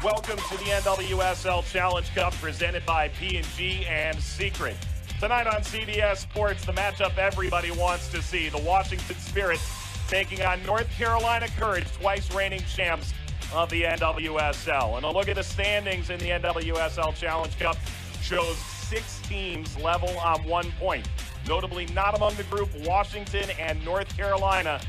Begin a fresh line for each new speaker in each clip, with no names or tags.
Welcome to the NWSL Challenge Cup presented by P&G and Secret. Tonight on CBS Sports, the matchup everybody wants to see. The Washington Spirit taking on North Carolina Courage, twice reigning champs of the NWSL. And a look at the standings in the NWSL Challenge Cup shows 6 teams level on 1 point. Notably not among the group, Washington and North Carolina.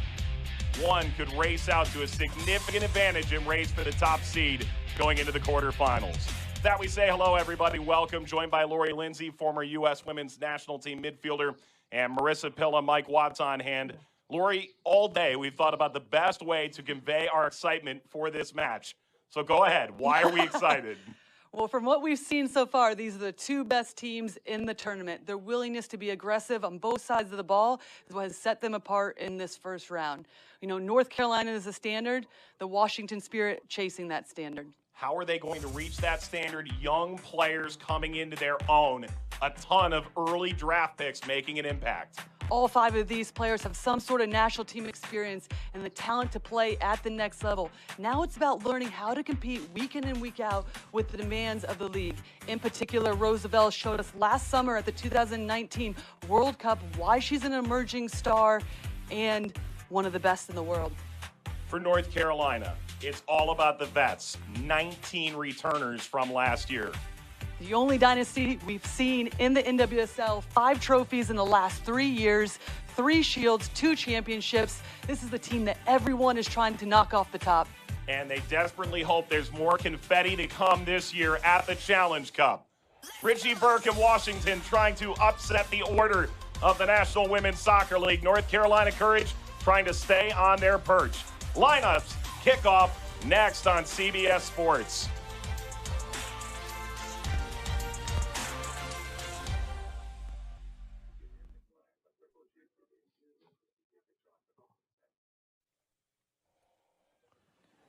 One could race out to a significant advantage and race for the top seed going into the quarterfinals. With that, we say hello, everybody. Welcome. Joined by Lori Lindsay, former U.S. Women's National Team midfielder, and Marissa Pilla, Mike Watts on hand. Lori, all day we've thought about the best way to convey our excitement for this match. So go ahead. Why are we excited?
Well, from what we've seen so far, these are the 2 best teams in the tournament. Their willingness to be aggressive on both sides of the ball is what has set them apart in this first round. You know, North Carolina is the standard, the Washington Spirit chasing that standard.
How are they going to reach that standard? Young players coming into their own. A ton of early draft picks making an impact.
All 5 of these players have some sort of national team experience and the talent to play at the next level. Now it's about learning how to compete week in and week out with the demands of the league. In particular, Roosevelt showed us last summer at the 2019 World Cup why she's an emerging star and one of the best in the world.
For North Carolina, it's all about the vets. 19 returners from last year.
The only dynasty we've seen in the NWSL, 5 trophies in the last 3 years, 3 shields, 2 championships. This is the team that everyone is trying to knock off the top.
And they desperately hope there's more confetti to come this year at the Challenge Cup. Richie Burke in Washington trying to upset the order of the National Women's Soccer League. North Carolina Courage trying to stay on their perch. Lineups, kickoff next on CBS Sports.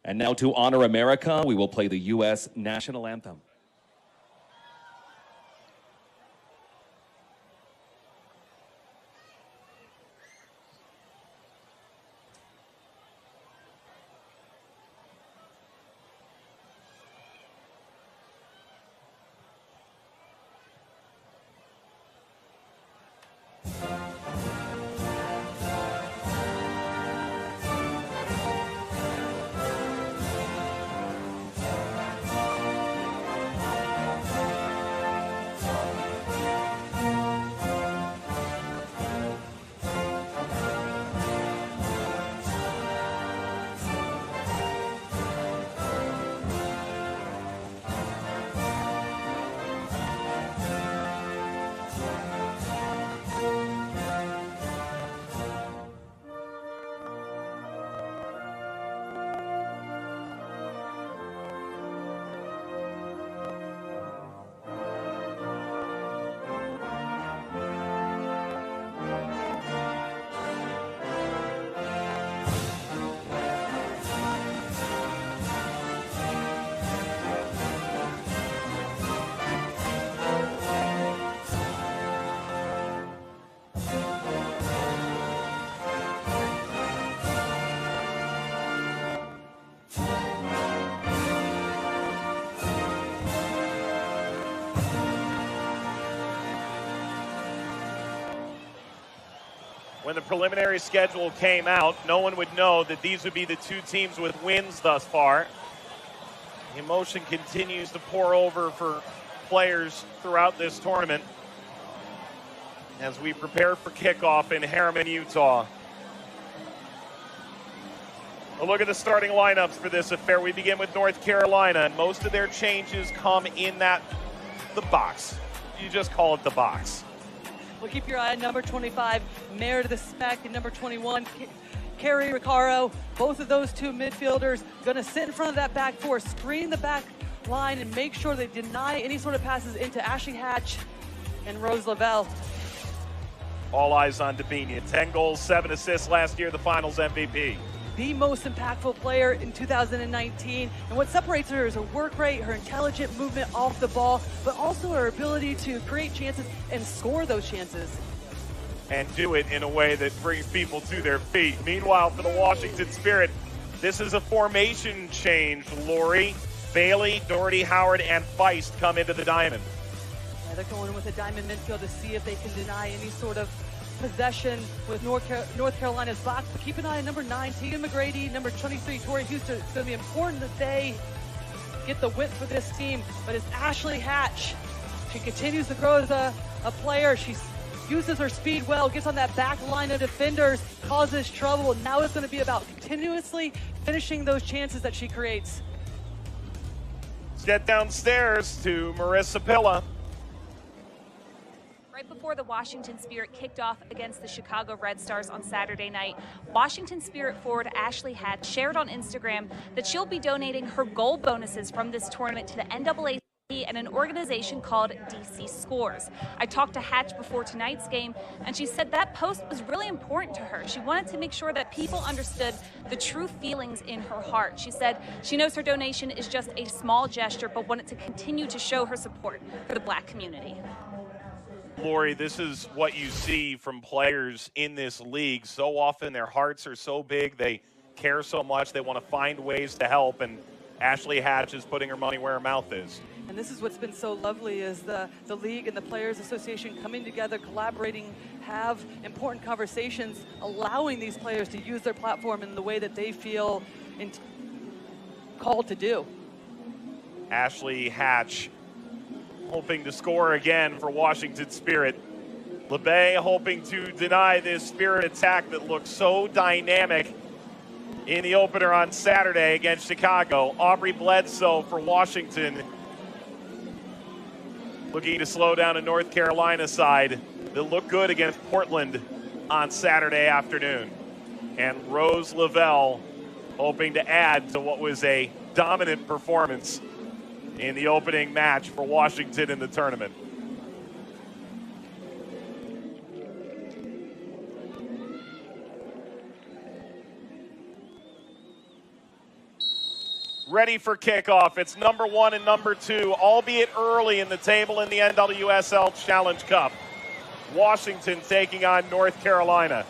And now to honor America, we will play the U.S. National Anthem.
When the preliminary schedule came out, no one would know that these would be the 2 teams with wins thus far. The emotion continues to pour over for players throughout this tournament as we prepare for kickoff in Harriman, Utah. A look at the starting lineups for this affair. We begin with North Carolina, and most of their changes come in the box. You just call it the box.
Well, keep your eye on number 25, Meredith Speck, and number 21, Carrie Riccaro. Both of those 2 midfielders going to sit in front of that back 4, screen the back line, and make sure they deny any sort of passes into Ashley Hatch and Rose Lavelle.
All eyes on Dabinia. 10 goals, 7 assists last year, the finals MVP.
The most impactful player in 2019. And what separates her is her work rate, her intelligent movement off the ball, but also her ability to create chances and score those chances.
And do it in a way that brings people to their feet. Meanwhile, for the Washington Spirit, this is a formation change, Lori. Bailey, Doherty, Howard, and Feist come into the diamond.
Yeah, they're going with a diamond midfield to see if they can deny any sort of possession with North Carolina's box. But keep an eye on number 9, Tegan McGrady, number 23, Tori Houston. It's going to be important that they get the width for this team. But it's Ashley Hatch. She continues to grow as a player. She uses her speed well, gets on that back line of defenders, causes trouble. Now it's going to be about continuously finishing those chances that she creates.
Let's get downstairs to Marissa Pilla.
Right before the Washington Spirit kicked off against the Chicago Red Stars on Saturday night, Washington Spirit forward Ashley Hatch shared on Instagram that she'll be donating her goal bonuses from this tournament to the NAACP and an organization called DC Scores. I talked to Hatch before tonight's game, and she said that post was really important to her. She wanted to make sure that people understood the true feelings in her heart. She said she knows her donation is just a small gesture, but wanted to continue to show her support for the Black community.
Lori, this is what you see from players in this league. So often their hearts are so big, they care so much, they want to find ways to help, and Ashley Hatch is putting her money where her mouth is.
And this is what's been so lovely is the league and the Players Association coming together, collaborating, have important conversations, allowing these players to use their platform in the way that they feel called to do.
Ashley Hatch hoping to score again for Washington Spirit. LeBay hoping to deny this Spirit attack that looked so dynamic in the opener on Saturday against Chicago. Aubrey Bledsoe for Washington looking to slow down a North Carolina side that looked good against Portland on Saturday afternoon. And Rose Lavelle hoping to add to what was a dominant performance in the opening match for Washington in the tournament. Ready for kickoff. It's number 1 and number 2, albeit early in the table in the NWSL Challenge Cup. Washington taking on North Carolina.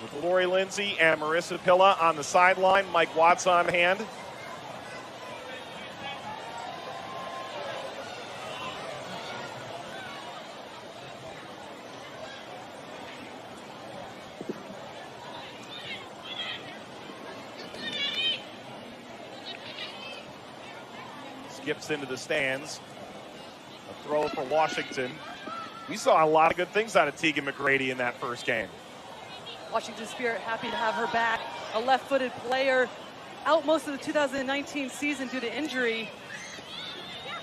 With Lori Lindsay and Marissa Pilla on the sideline, Mike Watts on hand. Skips into the stands. A throw for Washington. We saw a lot of good things out of Tegan McGrady in that first game.
Washington Spirit happy to have her back. A left-footed player out most of the 2019 season due to injury,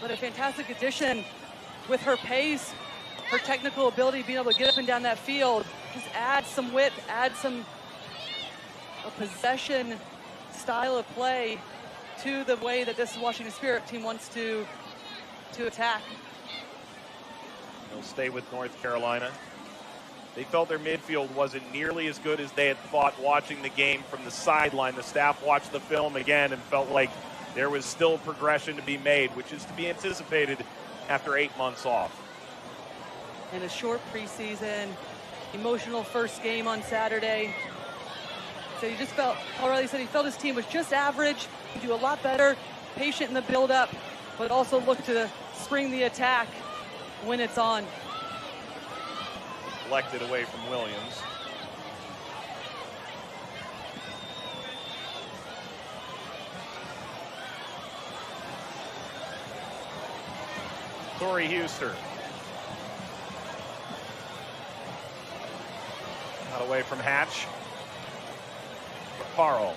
but a fantastic addition with her pace, her technical ability, being able to get up and down that field. Just add some width, add a possession style of play to the way that this Washington Spirit team wants to attack.
They'll stay with North Carolina. They felt their midfield wasn't nearly as good as they had thought watching the game from the sideline. The staff watched the film again and felt like there was still progression to be made, which is to be anticipated after 8 months off.
And a short preseason, emotional first game on Saturday. So you just felt, O'Reilly said he felt his team was just average, do a lot better, patient in the build-up, but also look to spring the attack when it's on.
Deflected away from Williams. Tori Houston. Not away from Hatch. Carl.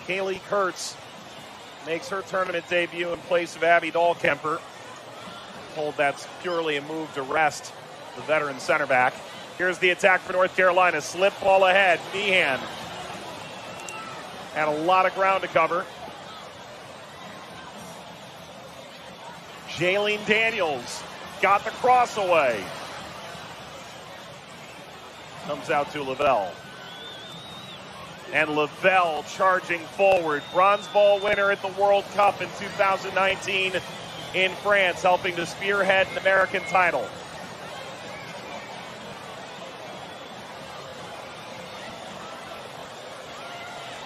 Kaylee Kurtz makes her tournament debut in place of Abby Dahlkemper. Told that's purely a move to rest the veteran center back. Here's the attack for North Carolina. Slip ball ahead. Meehan had a lot of ground to cover. Jaylene Daniels got the cross away. Comes out to Lavelle. And Lavelle charging forward. Bronze ball winner at the World Cup in 2019 in France, helping to spearhead an American title.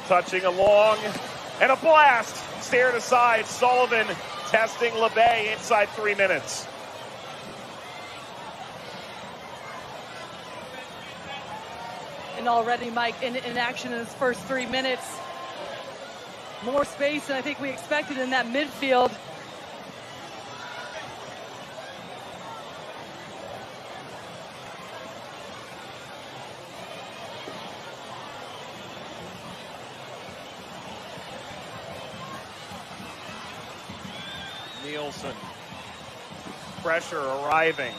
touching along, and a blast. Steered aside. Sullivan testing LeBay inside 3 minutes.
And already, Mike, in action in his first 3 minutes. More space than I think we expected in that midfield.
Nielsen. Pressure arriving.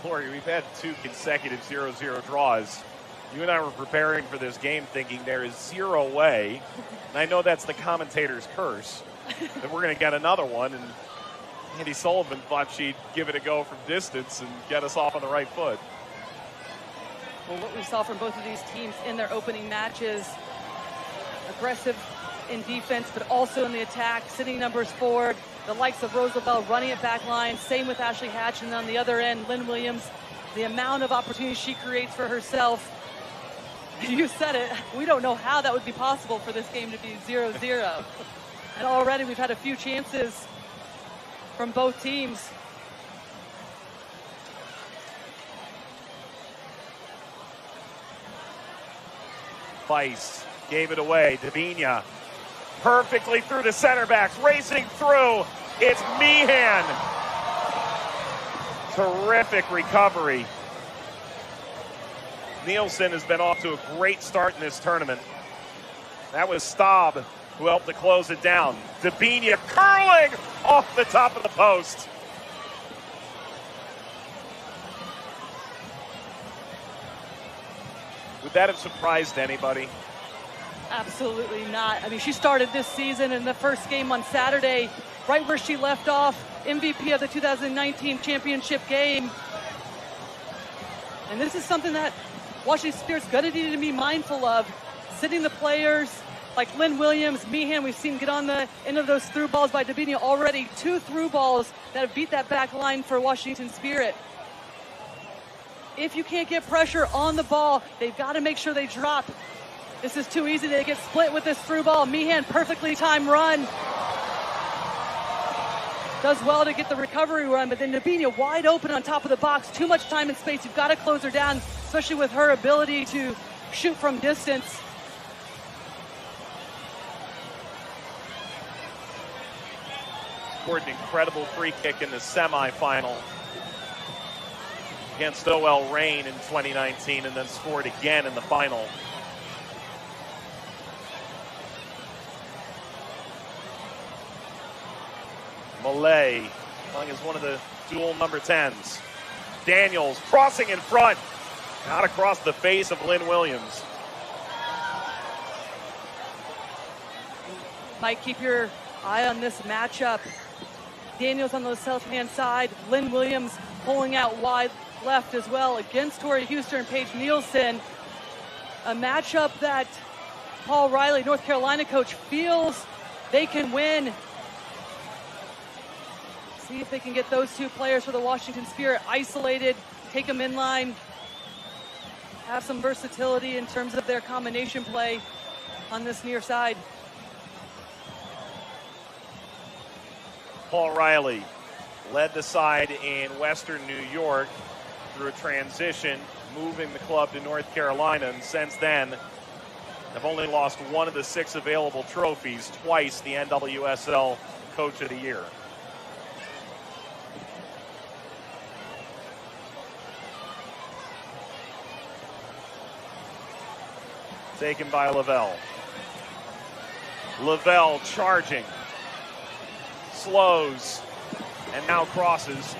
Lori, we've had 2 consecutive 0-0 draws. You and I were preparing for this game thinking there is zero way, and I know that's the commentator's curse, that we're going to get another one, and Andy Sullivan thought she'd give it a go from distance and get us off on the right foot.
Well, what we saw from both of these teams in their opening matches, aggressive in defense, but also in the attack, sending numbers forward. The likes of Rose Lavelle running it back line, same with Ashley Hatch, and on the other end, Lynn Williams, the amount of opportunities she creates for herself. You said it. We don't know how that would be possible for this game to be 0-0. And already we've had a few chances from both teams.
Weiss gave it away. Davinia perfectly through the center backs, racing through. It's Meehan. Terrific recovery. Nielsen has been off to a great start in this tournament. That was Staub who helped to close it down. Dabinia curling off the top of the post. Would that have surprised anybody?
Absolutely not. I mean, she started this season in the first game on Saturday, right where she left off, MVP of the 2019 championship game. And this is something that Washington Spirit's going to need to be mindful of. Sitting the players like Lynn Williams, Meehan, we've seen get on the end of those through balls by Davinia already. 2 through balls that have beat that back line for Washington Spirit. If you can't get pressure on the ball, they've got to make sure they drop. This is too easy. They get split with this through ball. Meehan, perfectly timed run. Does well to get the recovery run, but then Davinia wide open on top of the box. Too much time and space. You've got to close her down, especially with her ability to shoot from distance.
Scored an incredible free kick in the semifinal against OL Reign in 2019 and then scored again in the final. Malay playing as one of the dual number 10s. Daniels crossing in front. Not across the face of Lynn Williams.
Mike, keep your eye on this matchup. Daniels on the left-hand side. Lynn Williams pulling out wide left as well against Tori Huster and Paige Nielsen. A matchup that Paul Riley, North Carolina coach, feels they can win. See if they can get those 2 players for the Washington Spirit isolated, take them in line, have some versatility in terms of their combination play on this near side.
Paul Riley led the side in Western New York through a transition, moving the club to North Carolina, and since then have only lost 1 of the 6 available trophies, twice the NWSL Coach of the Year. Taken by Lavelle. Lavelle charging. Slows. And now crosses.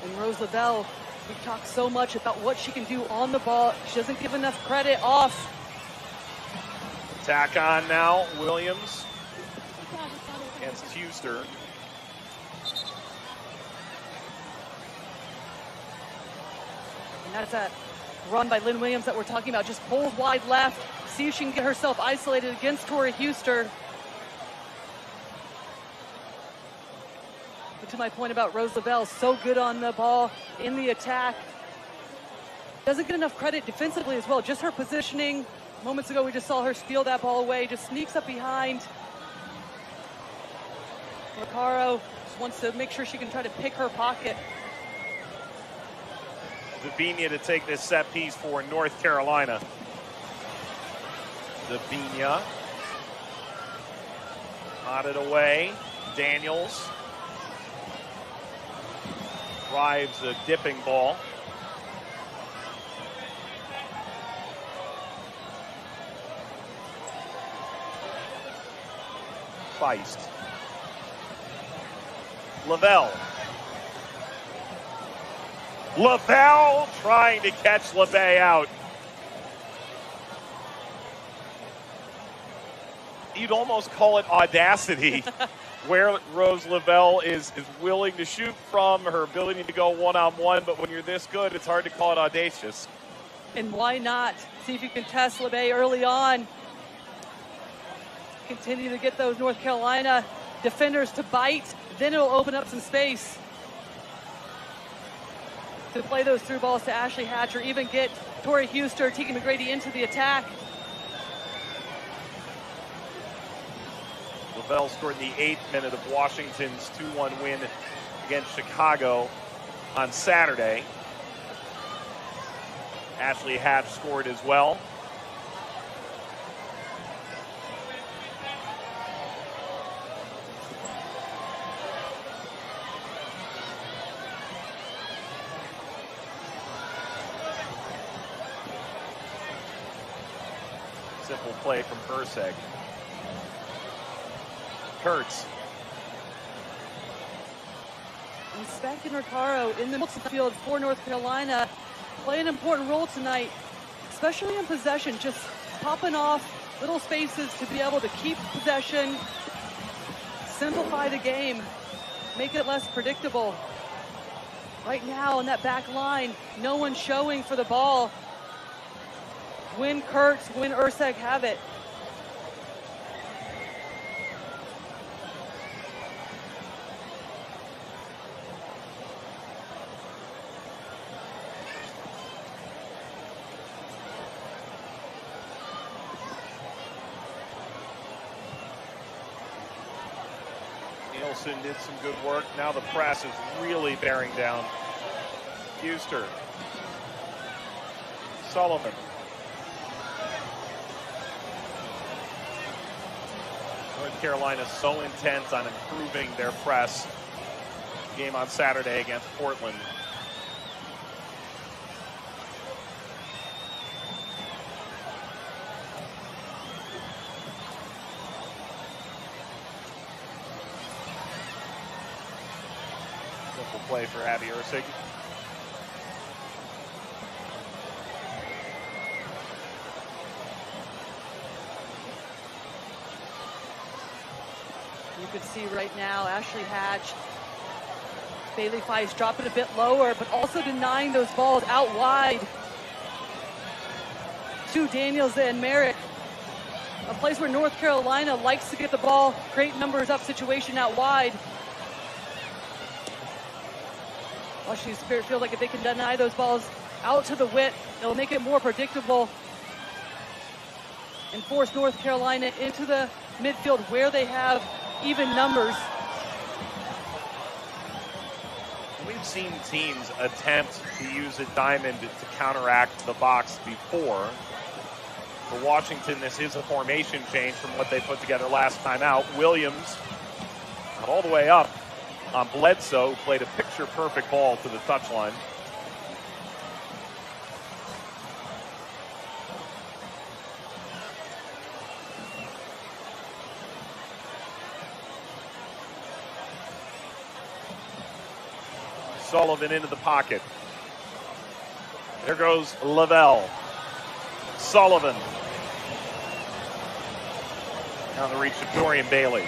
And Rose Lavelle, we talk so much about what she can do on the ball. She doesn't give enough credit off.
Attack on now. Williams against Huster.
That's that run by Lynn Williams that we're talking about. Just pulls wide left. See if she can get herself isolated against Tori Huster. But to my point about Rose Lavelle, so good on the ball in the attack. Doesn't get enough credit defensively as well. Just her positioning. Moments ago, we just saw her steal that ball away. Just sneaks up behind. Recaro just wants to make sure she can try to pick her pocket.
Davinia to take this set piece for North Carolina. Davinia. Nodded away. Daniels. Drives a dipping ball. Feist. Lavelle. Lavelle trying to catch LeBay out. You'd almost call it audacity where Rose Lavelle is willing to shoot from, her ability to go one-on-one, but when you're this good, it's hard to call it audacious.
And why not? See if you can test LeBay early on. Continue to get those North Carolina defenders to bite, then it'll open up some space to play those through balls to Ashley Hatch, or even get Tori Huster, Tegan McGrady into the attack.
Lavelle scored in the 8th minute of Washington's 2-1 win against Chicago on Saturday. Ashley Hatch scored as well. Simple play from Perseg. Kurtz.
And Speck and Recaro in the middle field for North Carolina play an important role tonight, especially in possession, just popping off little spaces to be able to keep possession, simplify the game, make it less predictable. Right now on that back line, no one showing for the ball. When Kurtz, when Urseg have it.
Nielsen did some good work. Now the press is really bearing down Huster. Sullivan. North Carolina so intent on improving their press. Game on Saturday against Portland. Simple play for Abby Ursig.
You can see right now Ashley Hatch, Bailey Feist dropping a bit lower, but also denying those balls out wide to Daniels and Merrick. A place where North Carolina likes to get the ball, great numbers up situation out wide. Washington Spirit feels like if they can deny those balls out to the width, it'll make it more predictable and force North Carolina into the midfield where they have even numbers.
We've seen teams attempt to use a diamond to counteract the box before. For Washington, this is a formation change from what they put together last time out. Williams got all the way up on Bledsoe, who played a picture-perfect ball to the touchline. Sullivan into the pocket. There goes Lavelle. Sullivan. On the reach of Dorian Bailey.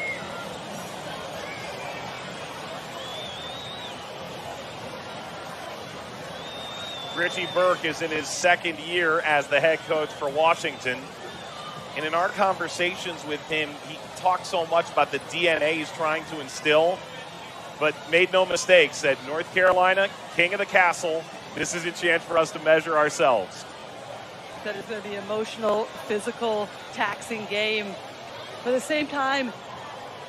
Richie Burke is in his second year as the head coach for Washington. And in our conversations with him, he talked so much about the DNA he's trying to instill, but made no mistake, said, North Carolina, king of the castle, this is a chance for us to measure ourselves.
That is going to be an emotional, physical, taxing game. But at the same time,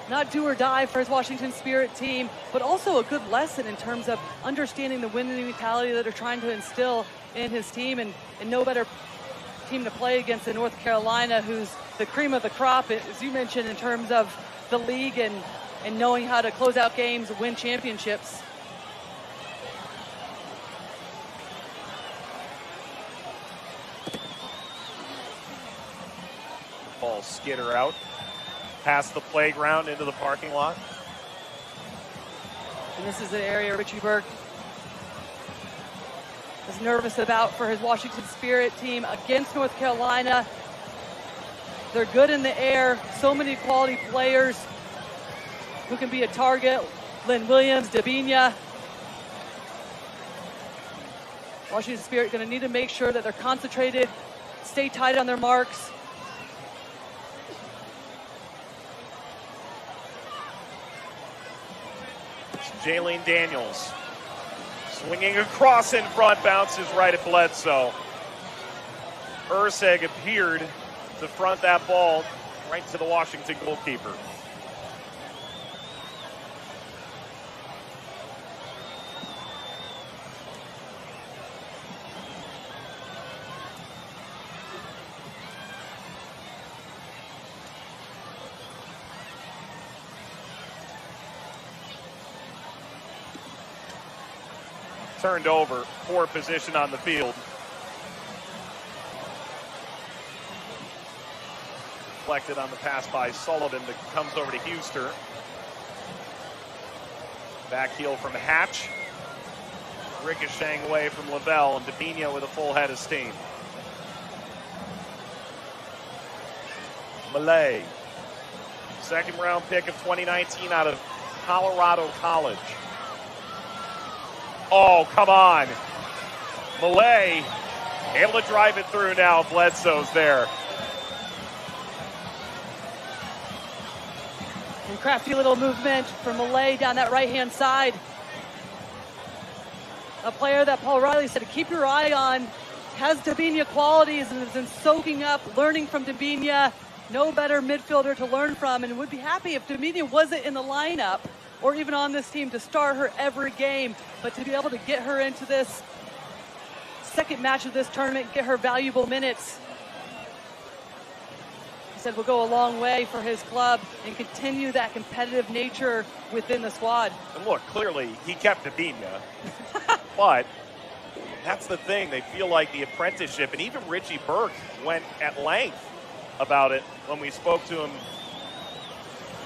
not do or die for his Washington Spirit team, but also a good lesson in terms of understanding the winning mentality that they're trying to instill in his team, and no better team to play against than North Carolina, who's the cream of the crop, as you mentioned, in terms of the league and knowing how to close out games, win championships.
Ball skitter out past the playground into the parking lot.
And this is an area Richie Burke is nervous about for his Washington Spirit team against North Carolina. They're good in the air. So many quality players who can be a target. Lynn Williams, Dabinia. Washington Spirit going to need to make sure that they're concentrated, stay tight on their marks.
Jaylene Daniels swinging across in front, bounces right at Bledsoe. Urseg appeared to front that ball right to the Washington goalkeeper. Turned over, poor position on the field. Deflected on the pass by Sullivan that comes over to Huster. Back heel from Hatch. Ricocheting away from Lavelle, and Dabinia with a full head of steam. Malay, second round pick of 2019 out of Colorado College. Oh, come on. Malay able to drive it through now. Bledsoe's there.
And crafty little movement from Malay down that right-hand side. A player that Paul Riley said to keep your eye on. Has Dabinia qualities and has been soaking up, learning from Dabinia. No better midfielder to learn from, and would be happy if Dabinia wasn't in the lineup or even on this team to start her every game, but to be able to get her into this second match of this tournament, get her valuable minutes. He said will go a long way for his club and continue that competitive nature within the squad.
And look, clearly he kept Dabinia, but that's the thing. They feel like the apprenticeship, and even Richie Burke went at length about it when we spoke to him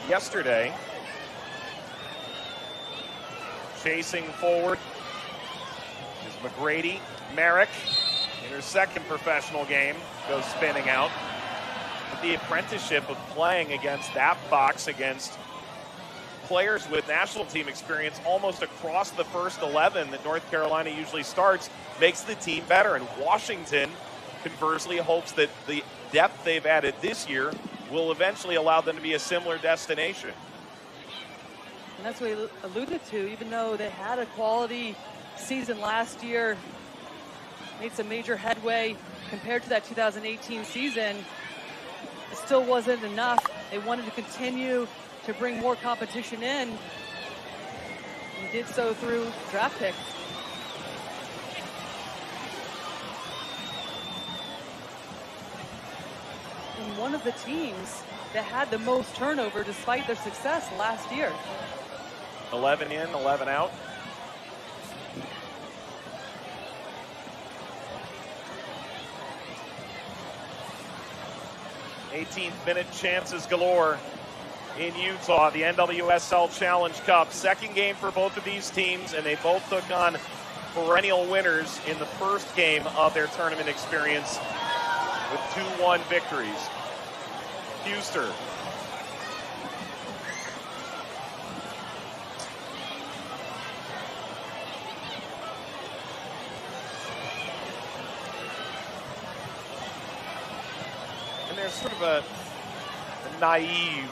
yesterday. Chasing forward is McGrady. Merrick, in her second professional game, goes spinning out. But the apprenticeship of playing against that box, against players with national team experience almost across the first 11 that North Carolina usually starts, makes the team better. And Washington, conversely, hopes that the depth they've added this year will eventually allow them to be a similar destination.
And that's what he alluded to, even though they had a quality season last year, made some major headway compared to that 2018 season, it still wasn't enough. They wanted to continue to bring more competition in, and did so through draft picks. And one of the teams that had the most turnover despite their success last year.
11 in, 11 out. Minute chances galore in Utah, the NWSL Challenge Cup. Second game for both of these teams, and they both took on perennial winners in the first game of their tournament experience with 2-1 victories. Huster. there's sort of a naive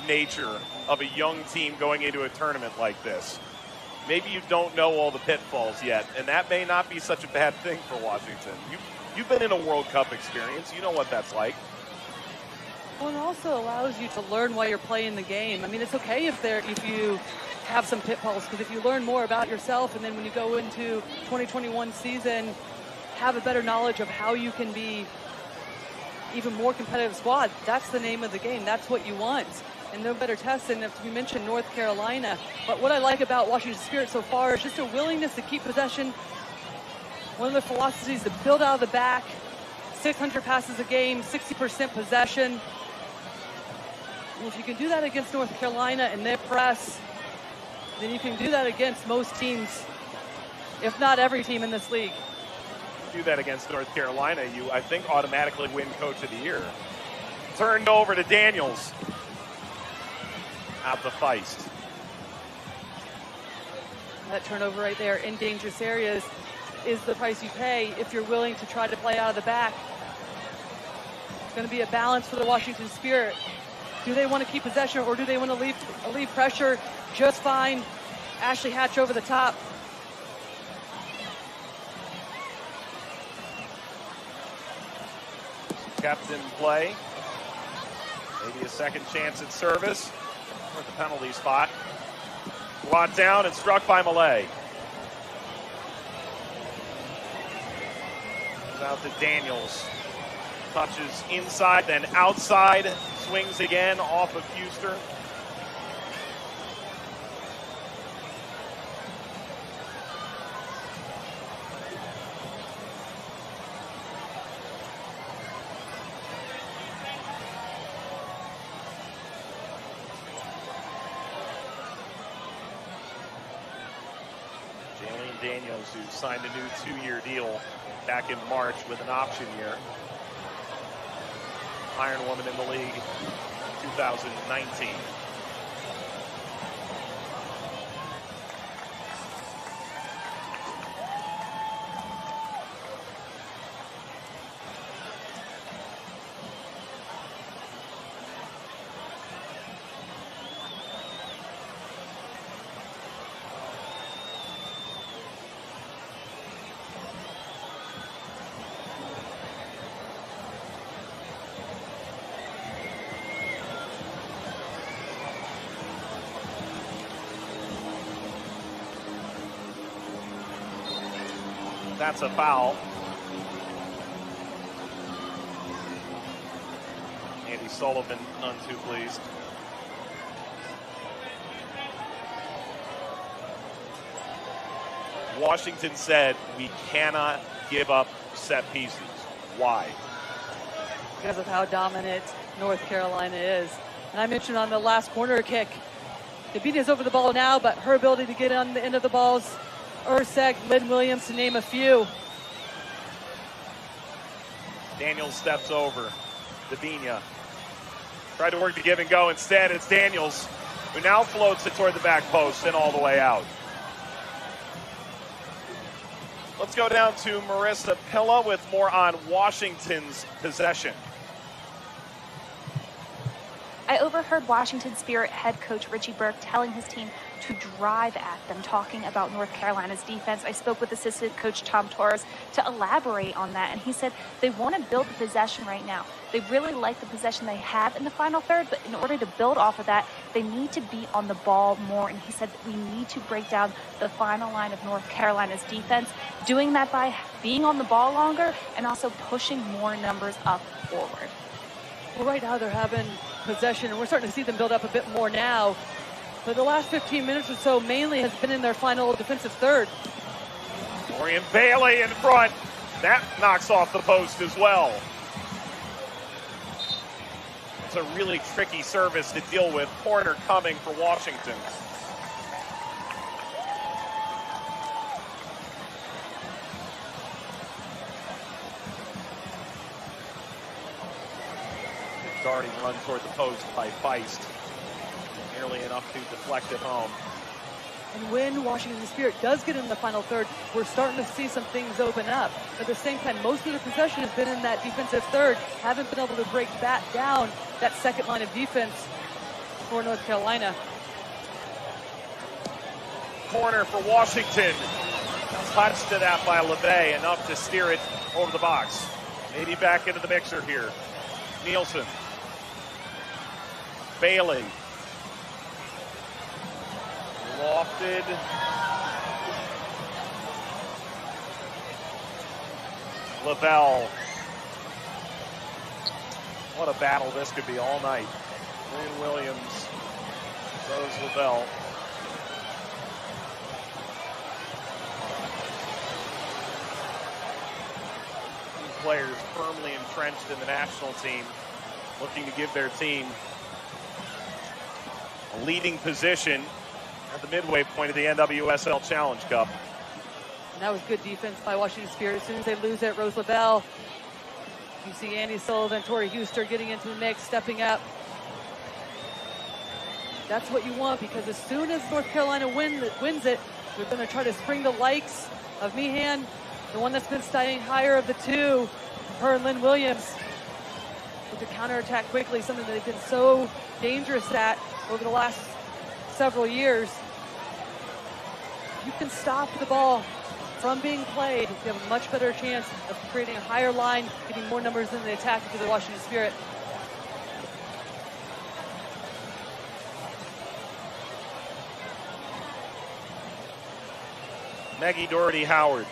nature of a young team going into a tournament like this. Maybe you don't know all the pitfalls yet, and that may not be such a bad thing for Washington. You've been in a World Cup experience. You know what that's like.
Well, it also allows you to learn while you're playing the game. I mean, it's okay if you have some pitfalls, because if you learn more about yourself, and then when you go into 2021 season, have a better knowledge of how you can be even more competitive squad. That's the name of the game. That's what you want. And no better test than, if we mentioned North Carolina. But what I like about Washington Spirit so far is just a willingness to keep possession. One of their philosophies to build out of the back, 600 passes a game, 60% possession. Well, if you can do that against North Carolina and their press, then you can do that against most teams, if not every team in this league.
Do that against North Carolina, you, I think, automatically win Coach of the Year. Turned over to Daniels. Out the Feist.
That turnover right there in dangerous areas is the price you pay if you're willing to try to play out of the back. It's going to be a balance for the Washington Spirit. Do they want to keep possession, or do they want to leave pressure just fine? Ashley Hatch over the top.
Kept in play. Maybe a second chance at service. Or at the penalty spot. Brought down and struck by Malay. Goes out to Daniels. Touches inside, then outside. Swings again off of Huster. Daniels, who signed a new 2-year deal back in March with an option year. Iron Woman in the league 2019. That's a foul. Andy Sullivan, none too pleased. Washington said, we cannot give up set pieces. Why?
Because of how dominant North Carolina is. And I mentioned on the last corner kick, Davina's over the ball now, but her ability to get on the end of the balls, Urseg, Lynn Williams, to name a few.
Daniels steps over. Davina tried to work the give and go. Instead, it's Daniels who now floats it toward the back post and all the way out. Let's go down to Marissa Pilla with more on Washington's possession.
I overheard Washington Spirit head coach Richie Burke telling his team to drive at them, talking about North Carolina's defense. I spoke with assistant coach Tom Torres to elaborate on that, and he said they want to build the possession right now. They really like the possession they have in the final third, but in order to build off of that, they need to be on the ball more, and he said that we need to break down the final line of North Carolina's defense, doing that by being on the ball longer and also pushing more numbers up forward.
Well, right now they're having possession, and we're starting to see them build up a bit more now. But the last 15 minutes or so mainly has been in their final defensive third.
Dorian Bailey in front. That knocks off the post as well. It's a really tricky service to deal with. Corner coming for Washington. Darting run toward the post by Feist. Nearly enough to deflect it home.
And when Washington Spirit does get in the final third, we're starting to see some things open up. At the same time, most of the possession has been in that defensive third. Haven't been able to break that down, that second line of defense for North Carolina.
Corner for Washington. Touched to that by LeVay, enough to steer it over the box. Maybe back into the mixer here. Nielsen. Bailey. Lofted. Lavelle. What a battle this could be all night. Lynn Williams. Throws Lavelle. Players firmly entrenched in the national team, looking to give their team a leading position at the midway point of the NWSL Challenge Cup.
And that was good defense by Washington Spirit. As soon as they lose it, Rose Lavelle. You see Andy Sullivan, Tori Huster getting into the mix, stepping up. That's what you want, because as soon as North Carolina wins it, they're going to try to spring the likes of Meehan, the one that's been staying higher of the two, her and Lynn Williams, to counterattack quickly, something that they've been so dangerous at over the last several years. You can stop the ball from being played. You have a much better chance of creating a higher line, getting more numbers in the attack for the Washington Spirit.
Maggie Doherty Howard.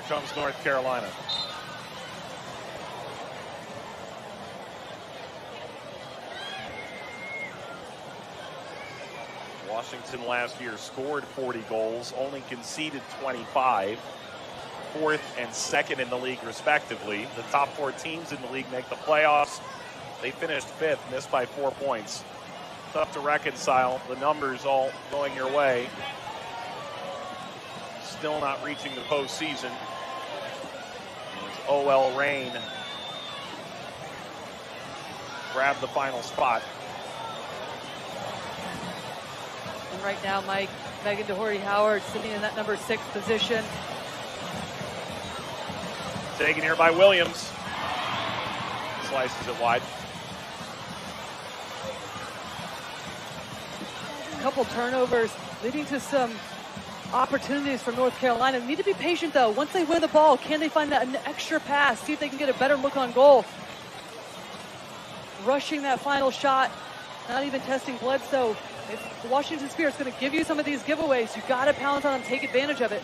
Comes North Carolina. Washington last year scored 40 goals, only conceded 25, fourth and second in the league respectively. The top four teams in the league make the playoffs. They finished fifth, missed by 4 points. Tough to reconcile, the numbers all going your way. Still not reaching the postseason. O.L. Reign grabbed the final spot.
And right now, Mike, Megan Doherty Howard sitting in that number 6 position.
Taken here by Williams. Slices it wide.
A couple turnovers leading to some opportunities for North Carolina. Need to be patient though. Once they win the ball, can they find that an extra pass? See if they can get a better look on goal. Rushing that final shot, not even testing Bledsoe. If the Washington Spirit's going to give you some of these giveaways, you got to pounce on them, take advantage of it.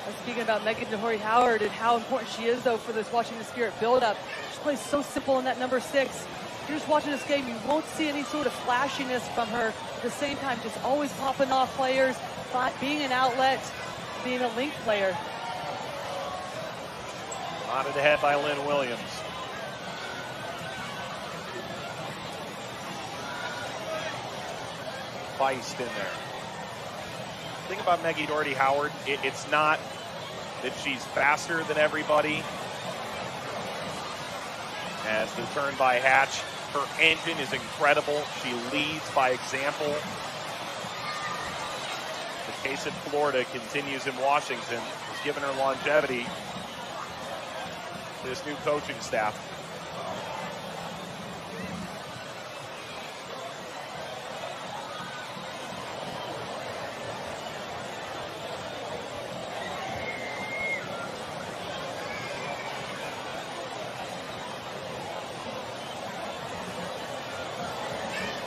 I'm speaking about Megan Doherty Howard and how important she is though for this Washington Spirit build-up. She plays so simple in that number 6. If you're just watching this game, you won't see any sort of flashiness from her. At the same time, just always popping off players, being an outlet, being a link player.
Nodded ahead by Lynn Williams. Feist in there. The thing about Maggie Doherty Howard, it's not that she's faster than everybody. As the turn by Hatch, her engine is incredible. She leads by example. The case in Florida continues in Washington. Has given her longevity. This new coaching staff.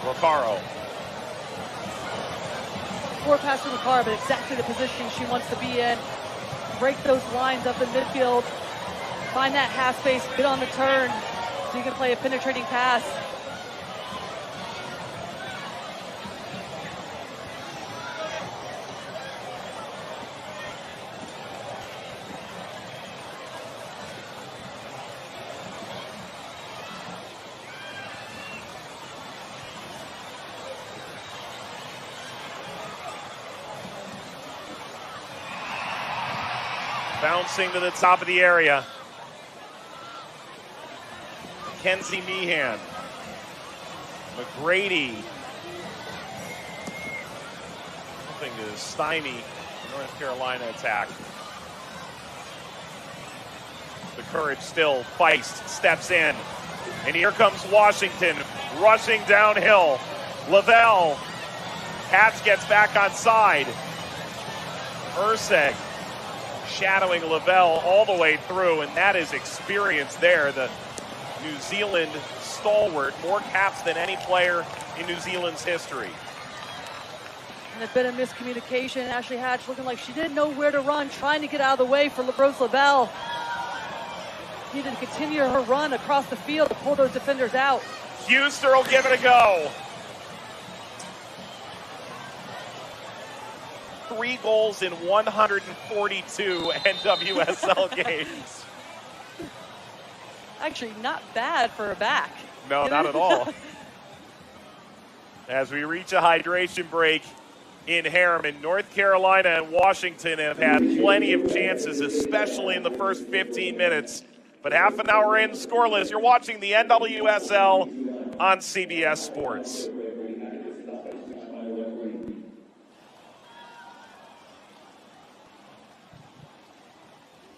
Rocaro.
Poor pass to Rocaro, but exactly the position she wants to be in. Break those lines up in midfield. Find that half space, get on the turn, so you can play a penetrating pass.
Bouncing to the top of the area. Kenzie Meehan. McGrady. Hoping to stymie North Carolina attack. The Courage still feist, steps in. And here comes Washington, rushing downhill. Lavelle. Katz gets back on side. Urseg shadowing Lavelle all the way through, and that is experience there. The New Zealand stalwart, more caps than any player in New Zealand's history.
And a bit of miscommunication. Ashley Hatch looking like she didn't know where to run, trying to get out of the way for Rose Lavelle. Needed to continue her run across the field to pull those defenders out.
Huster will give it a go. 3 goals in 142 NWSL games.
Actually, not bad for a back.
No, not at all. As we reach a hydration break in Harriman, North Carolina and Washington have had plenty of chances, especially in the first 15 minutes. But half an hour in, scoreless. You're watching the NWSL on CBS Sports.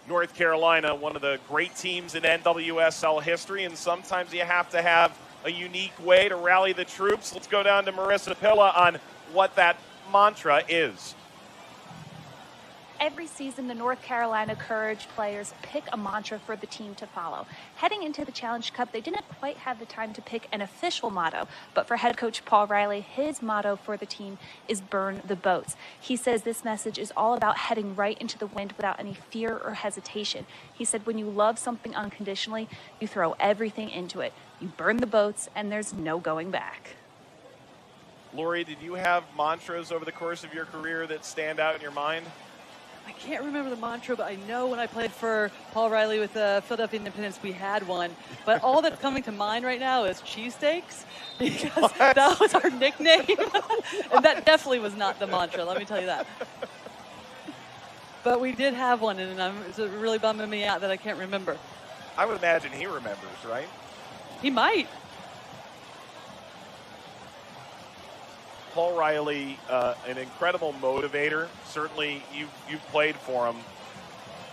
North Carolina, one of the great teams in NWSL history, and sometimes you have to have a unique way to rally the troops. Let's go down to Marissa Pilla on what that mantra is.
Every season, the North Carolina Courage players pick a mantra for the team to follow. Heading into the Challenge Cup, they didn't quite have the time to pick an official motto, but for head coach Paul Riley, his motto for the team is burn the boats. He says this message is all about heading right into the wind without any fear or hesitation. He said when you love something unconditionally, you throw everything into it. You burn the boats, and there's no going back.
Lori, did you have mantras over the course of your career that stand out in your mind?
I can't remember the mantra, but I know when I played for Paul Riley with the Philadelphia Independence, we had one. But all that's coming to mind right now is cheesesteaks, because that was our nickname. And that definitely was not the mantra, let me tell you that. But we did have one, and it's really bumming me out that I can't remember.
I would imagine he remembers, right?
He might.
Paul Riley, an incredible motivator. Certainly, you've played for him.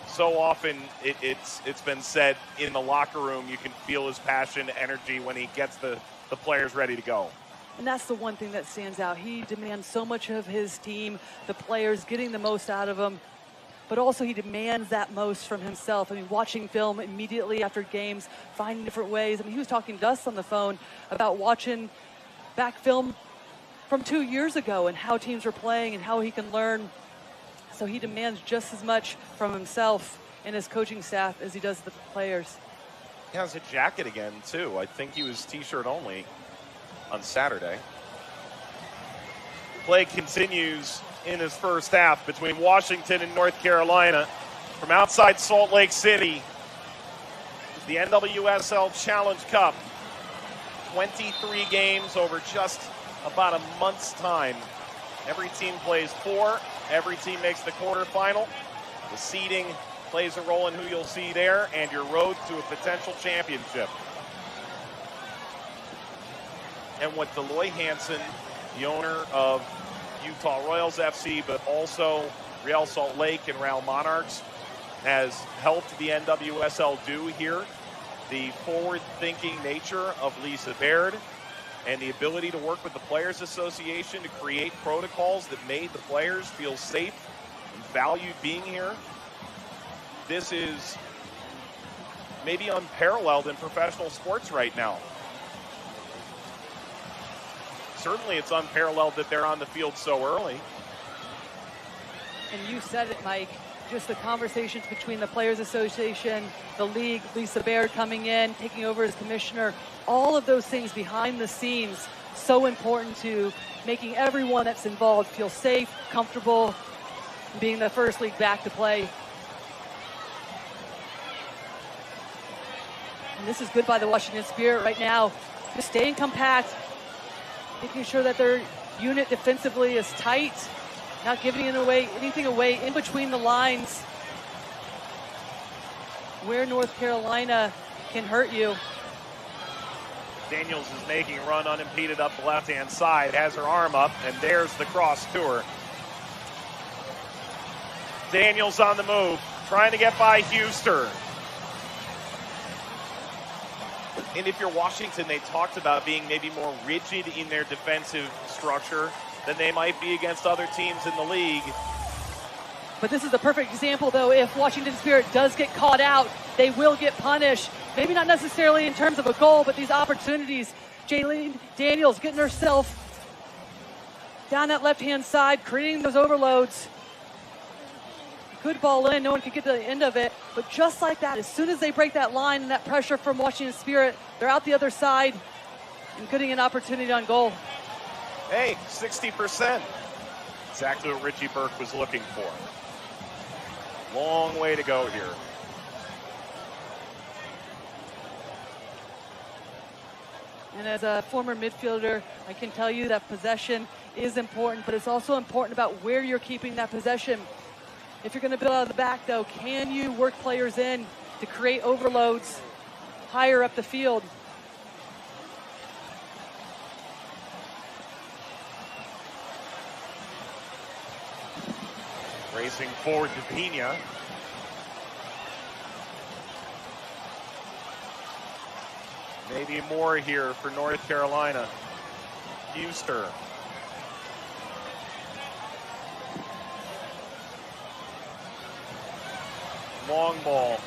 So often, it's been said in the locker room, you can feel his passion, energy when he gets the players ready to go.
And that's the one thing that stands out. He demands so much of his team, the players getting the most out of them, but also he demands that most from himself. I mean, watching film immediately after games, finding different ways. I mean, he was talking to us on the phone about watching back film from 2 years ago and how teams were playing and how he can learn. So he demands just as much from himself and his coaching staff as he does the players.
He has a jacket again, too. I think he was T-shirt only on Saturday. Play continues in his first half between Washington and North Carolina. From outside Salt Lake City, the NWSL Challenge Cup. 23 games over just about a month's time. Every team plays 4. Every team makes the quarterfinal. The seeding plays a role in who you'll see there and your road to a potential championship. And what Deloy Hansen, the owner of Utah Royals FC, but also Real Salt Lake and Real Monarchs, has helped the NWSL do here, the forward-thinking nature of Lisa Baird, and the ability to work with the Players Association to create protocols that made the players feel safe and valued being here. This is maybe unparalleled in professional sports right now. Certainly it's unparalleled that they're on the field so early.
And you said it, Mike, just the conversations between the Players Association, the league, Lisa Baird coming in, taking over as commissioner, all of those things behind the scenes, so important to making everyone that's involved feel safe, comfortable, being the first league back to play. And this is good by the Washington Spirit right now, just staying compact, making sure that their unit defensively is tight, not giving anything away in between the lines. where North Carolina can hurt you.
Daniels is making a run unimpeded up the left-hand side, has her arm up, and there's the cross to her. Daniels on the move, trying to get by Huster. And if you're Washington, they talked about being maybe more rigid in their defensive structure than they might be against other teams in the league.
But this is the perfect example, though. If Washington Spirit does get caught out, they will get punished. Maybe not necessarily in terms of a goal, but these opportunities. Jaylene Daniels getting herself down that left-hand side, creating those overloads. Good ball in, no one could get to the end of it. But just like that, as soon as they break that line and that pressure from Washington Spirit, they're out the other side and getting an opportunity on goal.
Hey, 60%. Exactly what Richie Burke was looking for. Long way to go here.
And as a former midfielder, I can tell you that possession is important, but it's also important about where you're keeping that possession. If you're going to build out of the back, though, can you work players in to create overloads higher up the field?
Racing forward to Pena. Maybe more here for North Carolina. Huster. Long ball,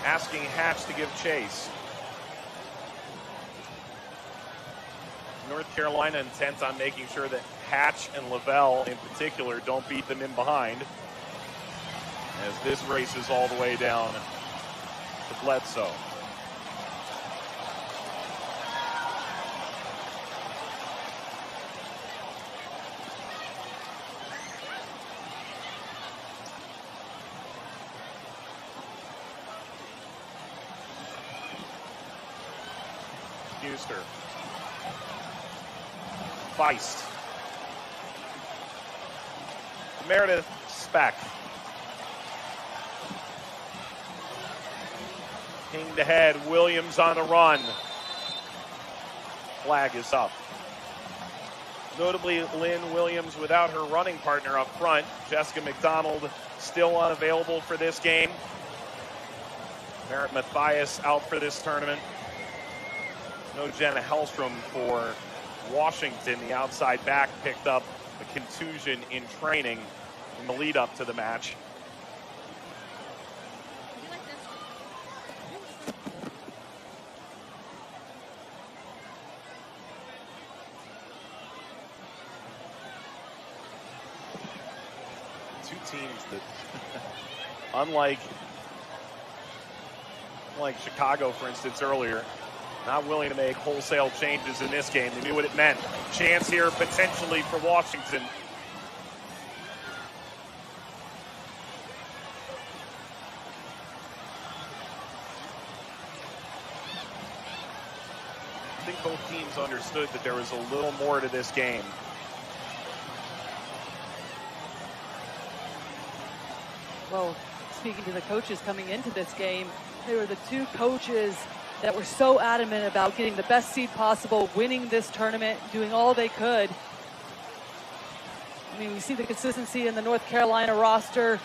asking Hatch to give chase. North Carolina intent on making sure that Hatch and Lavelle in particular don't beat them in behind, as this races all the way down to Bledsoe. Huster. Feist. Meredith Speck. Pinged ahead. Williams on the run. Flag is up. Notably, Lynn Williams without her running partner up front. Jessica McDonald still unavailable for this game. Merritt Mathias out for this tournament. No Jenna Hellstrom for Washington. The outside back picked up a contusion in training in the lead up to the match. Two teams that, unlike Chicago, for instance, earlier, not willing to make wholesale changes in this game. They knew what it meant. Chance here potentially for Washington. I think both teams understood that there was a little more to this game.
Well, speaking to the coaches coming into this game, they were the two coaches that were so adamant about getting the best seed possible, winning this tournament, doing all they could. I mean, we see the consistency in the North Carolina roster.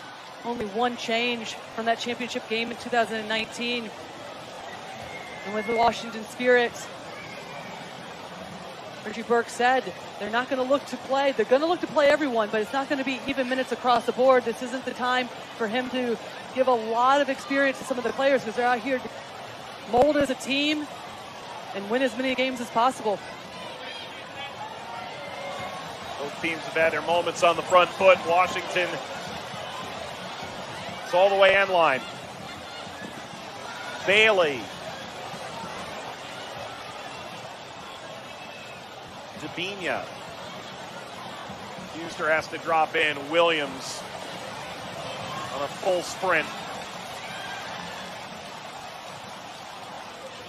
Only one change from that championship game in 2019. And with the Washington Spirit, Richie Burke said they're not going to look to play. They're going to look to play everyone, but it's not going to be even minutes across the board. This isn't the time for him to give a lot of experience to some of the players because they're out here to mold as a team and win as many games as possible.
Both teams have had their moments on the front foot. Washington is all the way end line. Bailey. Debinha. Huster has to drop in. Williams on a full sprint.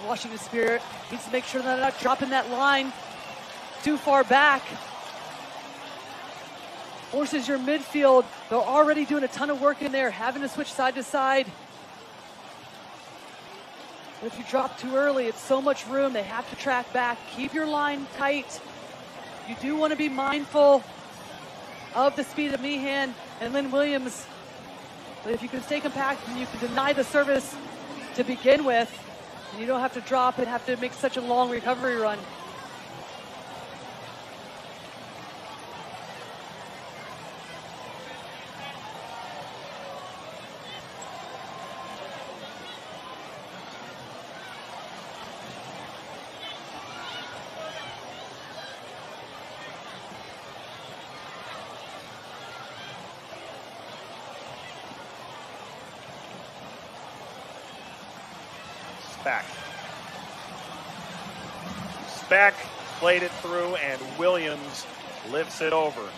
Washington Spirit needs to make sure they're not dropping that line too far back. Forces your midfield. They're already doing a ton of work in there, having to switch side to side. But if you drop too early, it's so much room. They have to track back. Keep your line tight. You do want to be mindful of the speed of Meehan and Lynn Williams. But if you can stay compact and you can deny the service to begin with, and you don't have to drop and have to make such a long recovery run.
Speck played it through, and Williams lifts it over.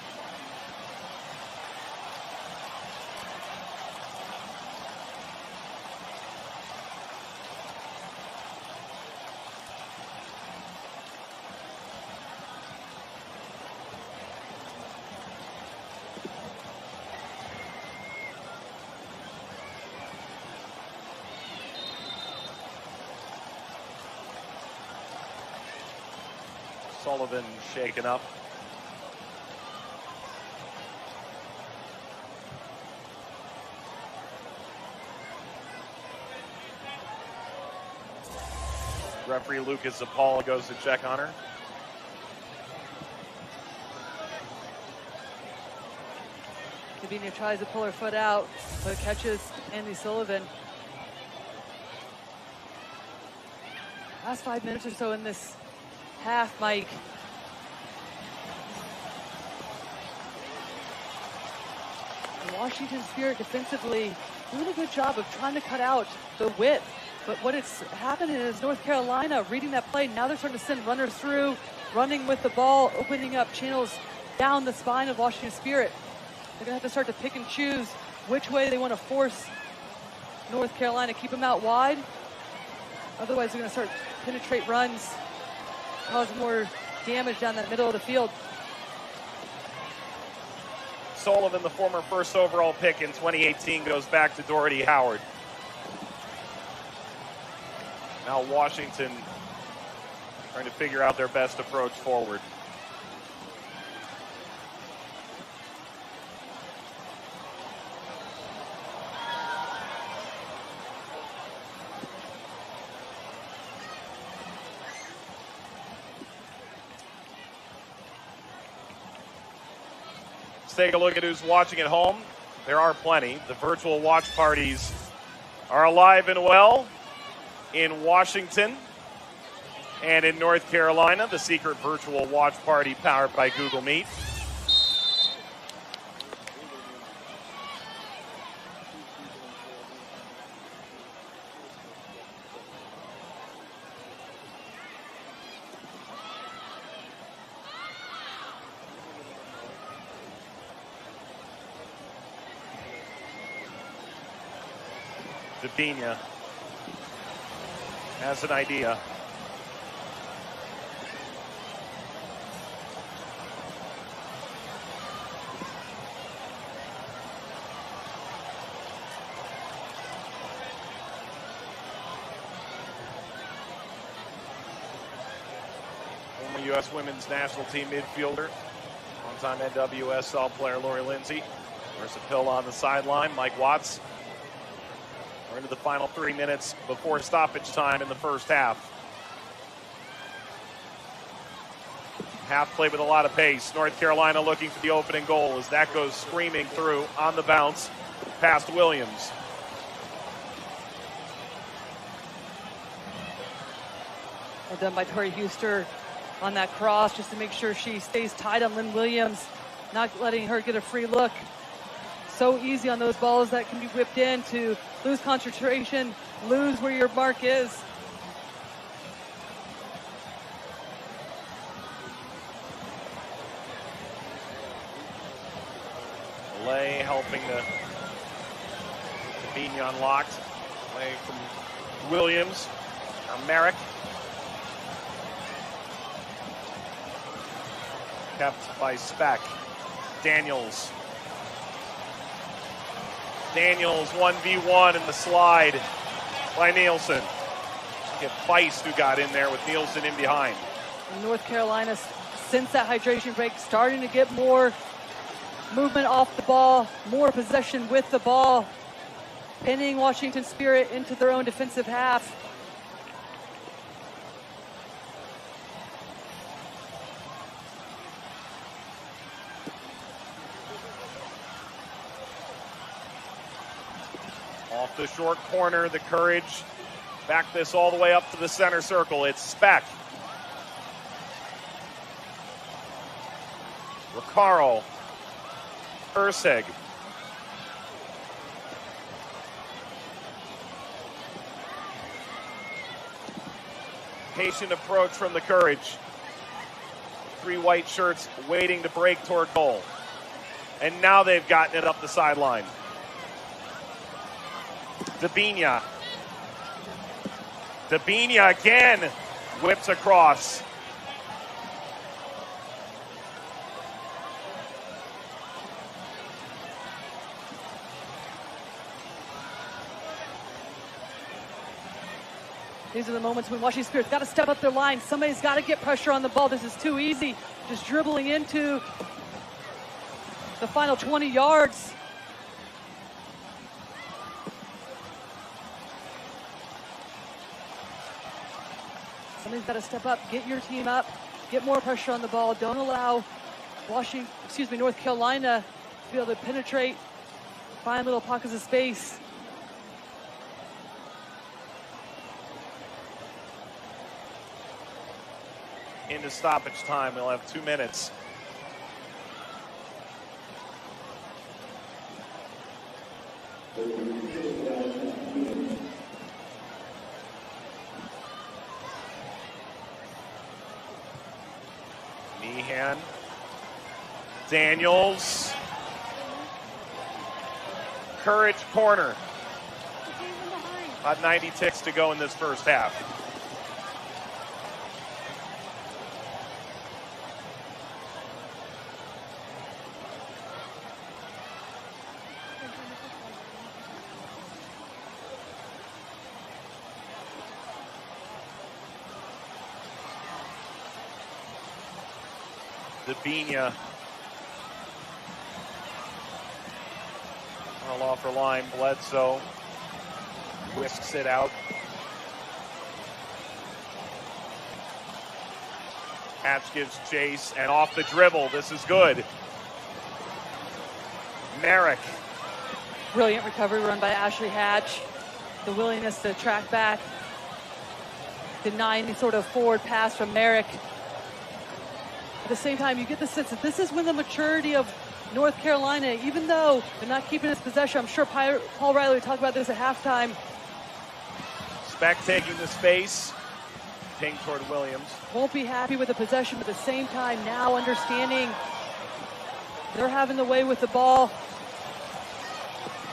Sullivan shaken up. Referee Lucas Zapala goes to check on her.
Kavina tries to pull her foot out, but catches Andy Sullivan. Last 5 minutes or so in this half, Mike. The Washington Spirit defensively doing a good job of trying to cut out the width. But what it's happening is North Carolina reading that play. Now they're starting to send runners through, running with the ball, opening up channels down the spine of Washington Spirit. They're going to have to start to pick and choose which way they want to force North Carolina, keep them out wide. Otherwise, they're going to start penetrate runs, cause more damage down that middle of the field.
Sullivan, the former first overall pick in 2018, goes back to Doherty Howard. Now Washington trying to figure out their best approach forward. Take a look at who's watching at home. There are plenty. The virtual watch parties are alive and well in Washington and in North Carolina. The secret virtual watch party powered by Google Meet. Pena has an idea. Former U.S. women's national team midfielder, one-time NWSL player Lori Lindsay. There's a pill on the sideline. Mike Watts. We're into the final 3 minutes before stoppage time in the first half. Half play with a lot of pace. North Carolina looking for the opening goal as that goes screaming through on the bounce past Williams.
Well done by Tori Huster on that cross just to make sure she stays tight on Lynn Williams, not letting her get a free look. So easy on those balls that can be whipped in to lose concentration, lose where your mark is.
Lay helping the Bignon locked. Lay from Williams. Now Merrick. Kept by Speck. Daniels. Daniels 1v1 in the slide by Nielsen. Get Feist, who got in there with Nielsen in behind.
North Carolina, since that hydration break, starting to get more movement off the ball, more possession with the ball, pinning Washington Spirit into their own defensive half.
Off the short corner, the Courage back this all the way up to the center circle. It's Speck. Recaro. Ursig. Patient approach from the Courage. 3 white shirts waiting to break toward goal. And now they've gotten it up the sideline. Dabinia. Dabinia again whips across.
These are the moments when Washington Spirit's got to step up their line. Somebody's got to get pressure on the ball. This is too easy. Just dribbling into the final 20 yards. Somebody's got to step up, get your team up, get more pressure on the ball. Don't allow North Carolina to be able to penetrate, find little pockets of space.
Into stoppage time. We'll have 2 minutes. Meehan. Daniels. Courage corner. About 90 ticks to go in this first half. Dabinia. Well, off her line, Bledsoe. Whisks it out. Hatch gives chase, and off the dribble. This is good. Merrick.
Brilliant recovery run by Ashley Hatch. The willingness to track back, deny any sort of forward pass from Merrick. At the same time, you get the sense that this is when the maturity of North Carolina, even though they're not keeping this possession, I'm sure Paul Riley talked about this at halftime.
Speck taking the space. Ping toward Williams.
Won't be happy with the possession, but at the same time now understanding they're having the way with the ball.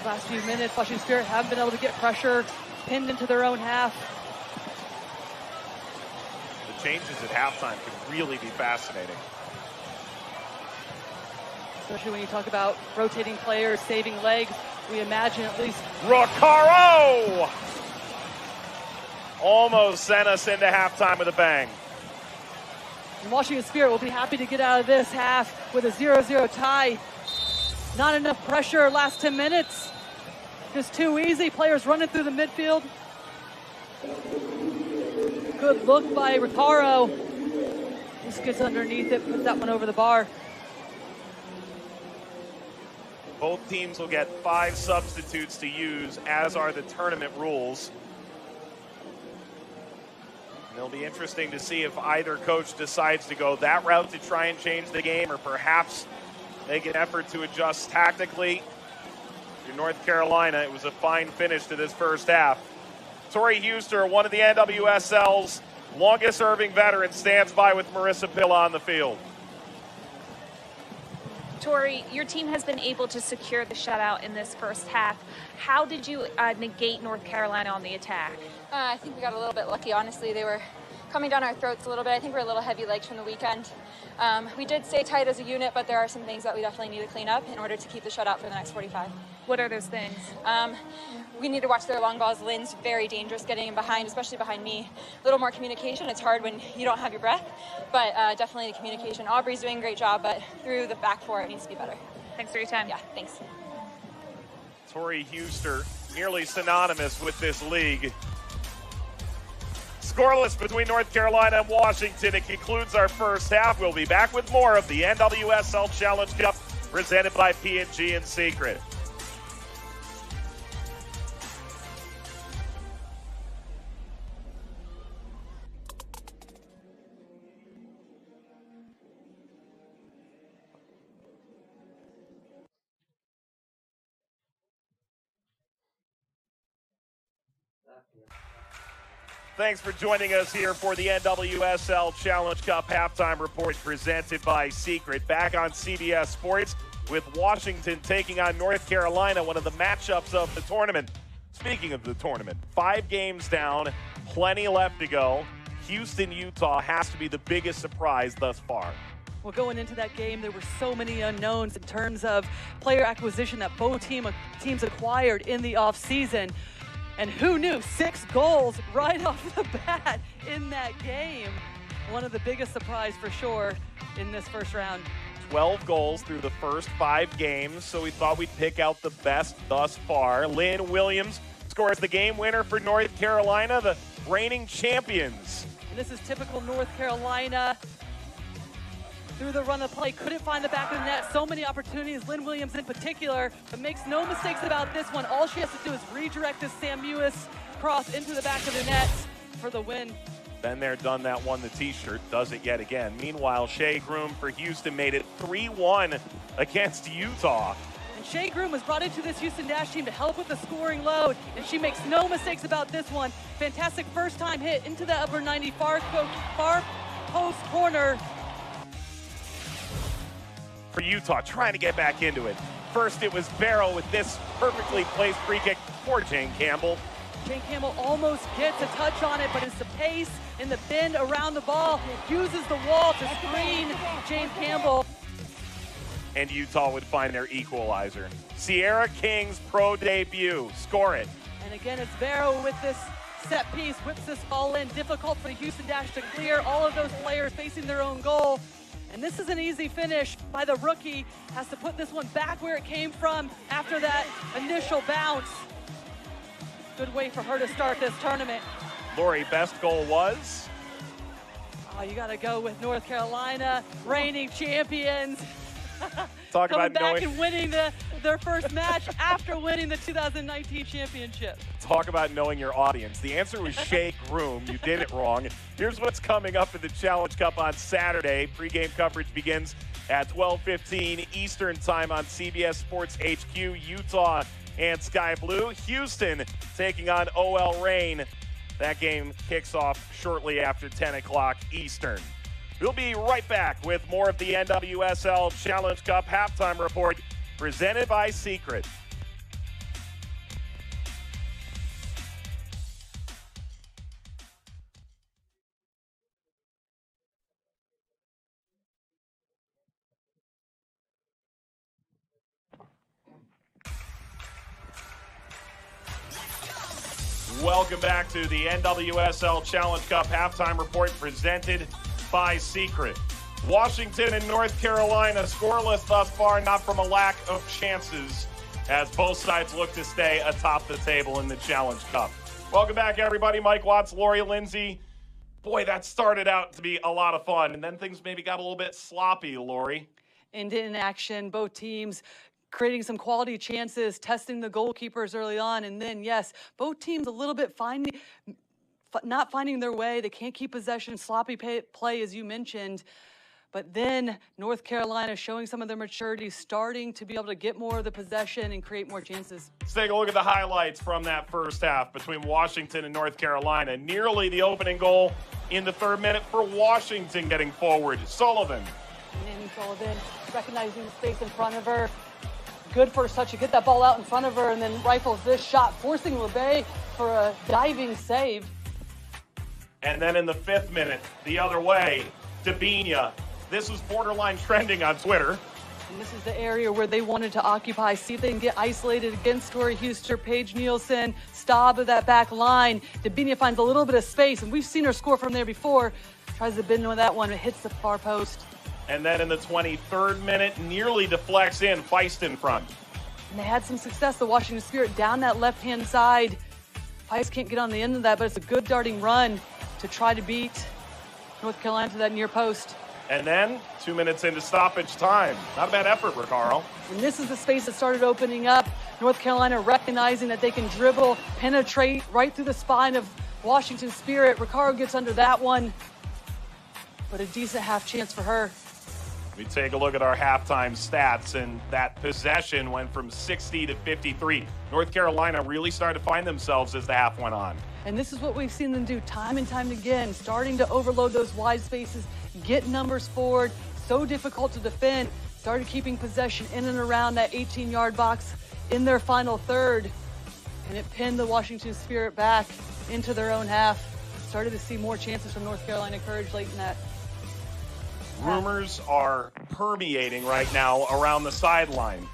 Last few minutes, Washington Spirit haven't been able to get pressure, pinned into their own half.
The changes at halftime could really be fascinating.
Especially when you talk about rotating players, saving legs, we imagine at least.
Recaro! Almost sent us into halftime with a bang.
And Washington Spirit will be happy to get out of this half with a 0-0 tie. Not enough pressure last 10 minutes. Just too easy. Players running through the midfield. Good look by Recaro. Just gets underneath it, puts that one over the bar.
Both teams will get 5 substitutes to use, as are the tournament rules. And it'll be interesting to see if either coach decides to go that route to try and change the game, or perhaps make an effort to adjust tactically. In North Carolina, it was a fine finish to this first half. Tori Huster, one of the NWSL's longest-serving veterans, stands by with Marissa Pilla on the field.
Tori, your team has been able to secure the shutout in this first half. How did you negate North Carolina on the attack?
I think we got a little bit lucky, honestly. They were coming down our throats a little bit. I think we're a little heavy legs from the weekend. We did stay tight as a unit, but there are some things that we definitely need to clean up in order to keep the shutout for the next 45.
What are those things?
We need to watch their long balls. Lynn's very dangerous getting in behind, especially behind me. A little more communication. It's hard when you don't have your breath, but definitely the communication. Aubrey's doing a great job, but through the back four, it needs to be better.
Thanks for your time.
Yeah, thanks.
Tori Huster, nearly synonymous with this league. Scoreless between North Carolina and Washington. It concludes our first half. We'll be back with more of the NWSL Challenge Cup presented by P&G and Secret. Thanks for joining us here for the NWSL Challenge Cup halftime report presented by Secret. Back on CBS Sports with Washington taking on North Carolina, one of the matchups of the tournament. Speaking of the tournament, 5 games down, plenty left to go. Houston, Utah has to be the biggest surprise thus far.
Well, going into that game, there were so many unknowns in terms of player acquisition that both teams acquired in the offseason. And who knew? 6 goals right off the bat in that game. One of the biggest surprise for sure in this first round.
12 goals through the first 5 games, so we thought we'd pick out the best thus far. Lynn Williams scores the game winner for North Carolina, the reigning champions.
And this is typical North Carolina. Through the run of play, couldn't find the back of the net. So many opportunities, Lynn Williams in particular, but makes no mistakes about this one. All she has to do is redirect this Sam Mewis cross into the back of the net for the win.
Been there, done that, won the t-shirt, does it yet again. Meanwhile, Shea Groom for Houston made it 3-1 against Utah.
And Shea Groom was brought into this Houston Dash team to help with the scoring load, and she makes no mistakes about this one. Fantastic first-time hit into the upper 90 far post corner.
For Utah, trying to get back into it. First, it was Barrow with this perfectly placed free kick for Jane Campbell.
Jane Campbell almost gets a touch on it, but it's the pace and the bend around the ball. Uses the wall to screen Jane Campbell.
And Utah would find their equalizer. Sierra King's pro debut. Score it.
And again, it's Barrow with this set piece, whips this ball in. Difficult for the Houston Dash to clear. All of those players facing their own goal. And this is an easy finish by the rookie. Has to put this one back where it came from after that initial bounce. Good way for her to start this tournament.
Lori, best goal was?
Oh, you got to go with North Carolina, reigning champions.
Talk
Coming
about
back and winning their first match after winning the 2019 championship.
Talk about knowing your audience. The answer was Shea Groom. You did it wrong. Here's what's coming up in the Challenge Cup on Saturday. Pre-game coverage begins at 12:15 Eastern Time on CBS Sports HQ. Utah and Sky Blue. Houston taking on OL Reign. That game kicks off shortly after 10 o'clock Eastern. We'll be right back with more of the NWSL Challenge Cup halftime report presented by Secret. Welcome back to the NWSL Challenge Cup halftime report presented by Secret. Washington and North Carolina scoreless thus far, not from a lack of chances, as both sides look to stay atop the table in the Challenge Cup. Welcome back, everybody. Mike Watts, Lori Lindsay. Boy, that started out to be a lot of fun, and then things maybe got a little bit sloppy, Lori.
And in action, both teams creating some quality chances, testing the goalkeepers early on, and then, yes, both teams a little bit not finding their way. They can't keep possession, sloppy play, as you mentioned. But then North Carolina showing some of their maturity, starting to be able to get more of the possession and create more chances.
Let's take a look at the highlights from that first half between Washington and North Carolina. Nearly the opening goal in the 3rd minute for Washington getting forward. Sullivan.
And Sullivan recognizing the space in front of her. Good first touch to get that ball out in front of her, and then rifles this shot, forcing LeBay for a diving save.
And then in the 5th minute, the other way, Dabinia. This was borderline trending on Twitter.
And this is the area where they wanted to occupy, see if they can get isolated against Tori Huster, Paige Nielsen, Staub of that back line. Dabinia finds a little bit of space, and we've seen her score from there before. Tries to bend with that one, it hits the far post.
And then in the 23rd minute, nearly deflects in, Feist in front.
And they had some success, the Washington Spirit down that left-hand side. Feist can't get on the end of that, but it's a good darting run to try to beat North Carolina to that near post.
And then 2 minutes into stoppage time. Not a bad effort, Ricardo.
And this is the space that started opening up. North Carolina recognizing that they can dribble, penetrate right through the spine of Washington Spirit. Ricardo gets under that one, but a decent half chance for her.
We take a look at our halftime stats, and that possession went from 60 to 53. North Carolina really started to find themselves as the half went on.
And this is what we've seen them do time and time again, starting to overload those wide spaces, get numbers forward, so difficult to defend, started keeping possession in and around that 18-yard box in their final third, and it pinned the Washington Spirit back into their own half. Started to see more chances from North Carolina Courage late in that.
Rumors are permeating right now around the sideline.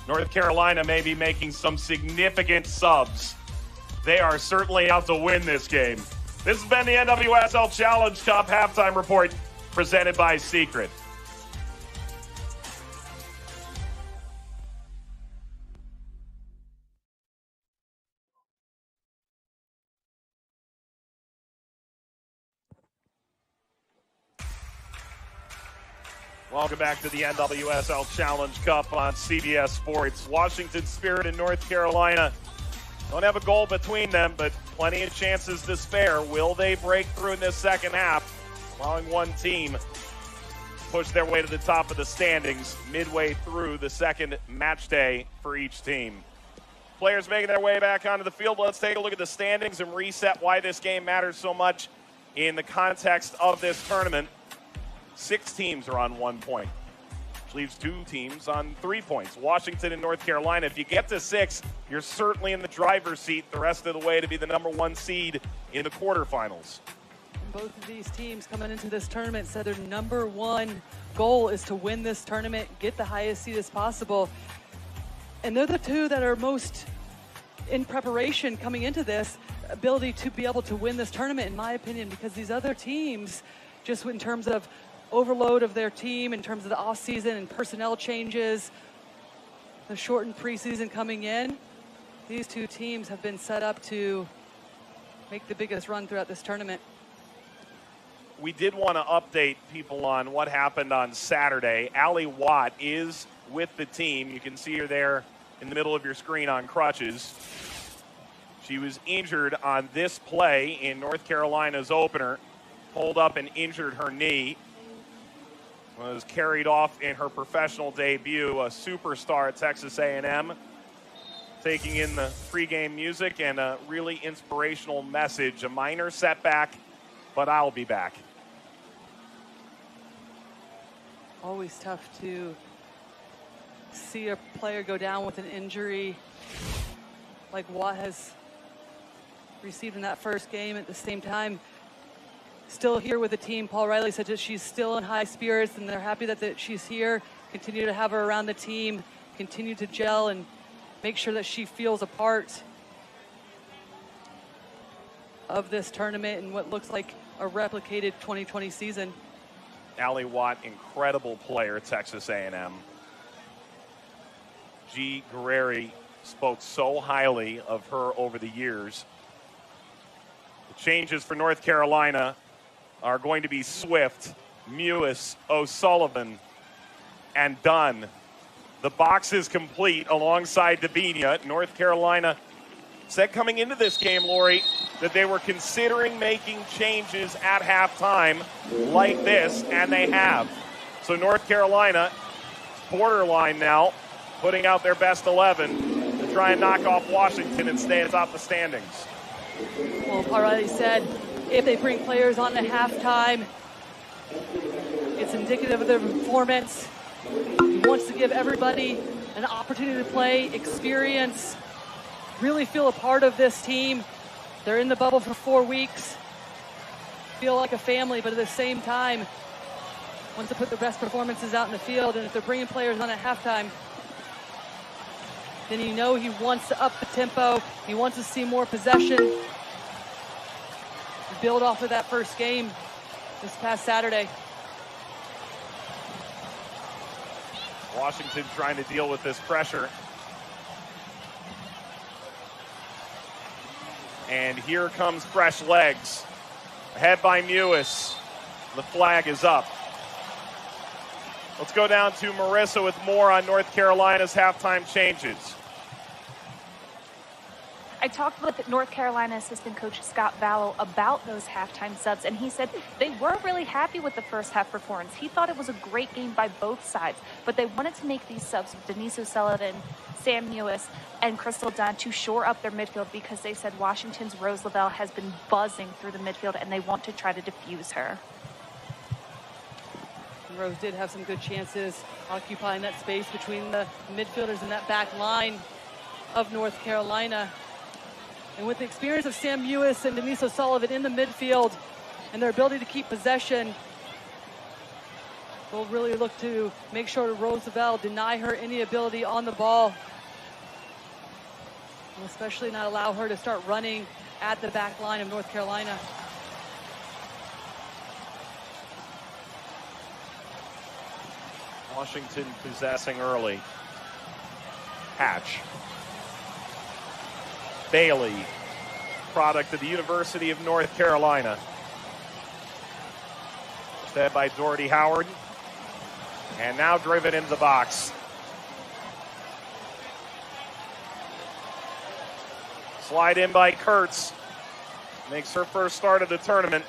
North Carolina may be making some significant subs. They are certainly out to win this game. This has been the NWSL Challenge Cup halftime report presented by Secret. Welcome back to the NWSL Challenge Cup on CBS Sports. Washington Spirit and North Carolina don't have a goal between them, but plenty of chances to spare. Will they break through in this second half, allowing one team push their way to the top of the standings midway through the second match day for each team? Players making their way back onto the field. Let's take a look at the standings and reset why this game matters so much in the context of this tournament. 6 teams are on 1 point, which leaves 2 teams on 3 points. Washington and North Carolina. If you get to 6, you're certainly in the driver's seat the rest of the way to be the #1 seed in the quarterfinals.
And both of these teams coming into this tournament said their #1 goal is to win this tournament, get the highest seed as possible. And they're the 2 that are most in preparation coming into this ability to be able to win this tournament, in my opinion, because these other teams, just in terms of overload of their team, in terms of the offseason and personnel changes, the shortened preseason coming in, these 2 teams have been set up to make the biggest run throughout this tournament.
We did want to update people on what happened on Saturday. Allie Watt is with the team. You can see her there in the middle of your screen on crutches. She was injured on this play in North Carolina's opener. Pulled up and injured her knee. Was carried off in her professional debut, a superstar at Texas A&M, taking in the pregame music and a really inspirational message. A minor setback, but I'll be back.
Always tough to see a player go down with an injury like Watt has received in that first game. At the same time, still here with the team. Paul Riley said that she's still in high spirits, and they're happy that she's here. Continue to have her around the team, continue to gel and make sure that she feels a part of this tournament and what looks like a replicated 2020 season.
Allie Watt, incredible player at Texas A&M. G. Guerreri spoke so highly of her over the years. The changes for North Carolina are going to be Swift, Mewis, O'Sullivan, and Dunn. The box is complete alongside Dabinia. North Carolina said coming into this game, Lori, that they were considering making changes at halftime like this, and they have. So North Carolina, borderline now, putting out their best 11 to try and knock off Washington and stay atop the standings.
Well, Paul Riley said if they bring players on at halftime, it's indicative of their performance. He wants to give everybody an opportunity to play, experience, really feel a part of this team. They're in the bubble for 4 weeks, feel like a family, but at the same time, wants to put the best performances out in the field, and if they're bringing players on at halftime, then you know he wants to up the tempo. He wants to see more possession. Build off of that first game this past Saturday.
Washington trying to deal with this pressure. And here comes fresh legs. Ahead by Mewis. The flag is up. Let's go down to Marissa with more on North Carolina's halftime changes.
I talked with North Carolina assistant coach Scott Vallow about those halftime subs, and he said they weren't really happy with the first half performance. He thought it was a great game by both sides, but they wanted to make these subs with Denise O'Sullivan, Sam Mewis, and Crystal Dunn to shore up their midfield because they said Washington's Rose Lavelle has been buzzing through the midfield, and they want to try to diffuse her.
Rose did have some good chances occupying that space between the midfielders and that back line of North Carolina. And with the experience of Sam Mewis and Denise O'Sullivan in the midfield and their ability to keep possession, we'll really look to make sure to Roosevelt deny her any ability on the ball. And especially not allow her to start running at the back line of North Carolina.
Washington possessing early. Hatch. Bailey, product of the University of North Carolina. Fed by Doherty Howard. And now driven into the box. Slide in by Kurtz. Makes her first start of the tournament.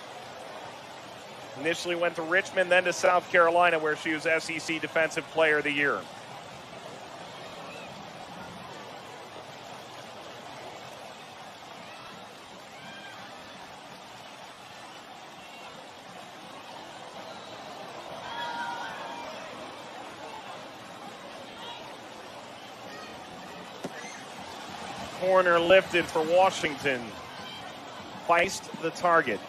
Initially went to Richmond, then to South Carolina, where she was SEC Defensive Player of the Year. Corner lifted for Washington. Feist the target.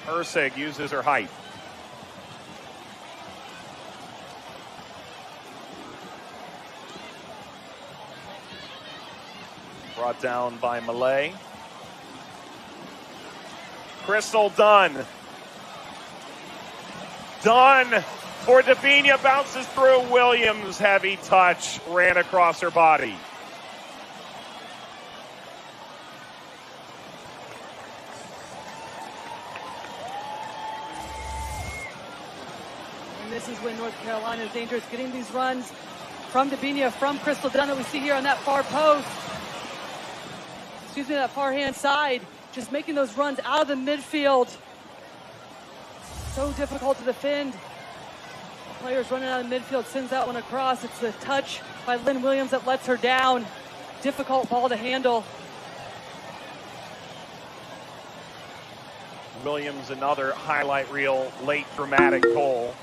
Ursig uses her height. Brought down by Malay. Crystal Dunn. Dunn for Davinia, bounces through. Williams, heavy touch, ran across her body.
This is when North Carolina is dangerous, getting these runs from Davinia, from Crystal Dunn that we see here on that far post. Excuse me, that far hand side. Just making those runs out of the midfield. So difficult to defend. Players running out of the midfield, sends that one across. It's the touch by Lynn Williams that lets her down. Difficult ball to handle.
Williams, another highlight reel, late dramatic goal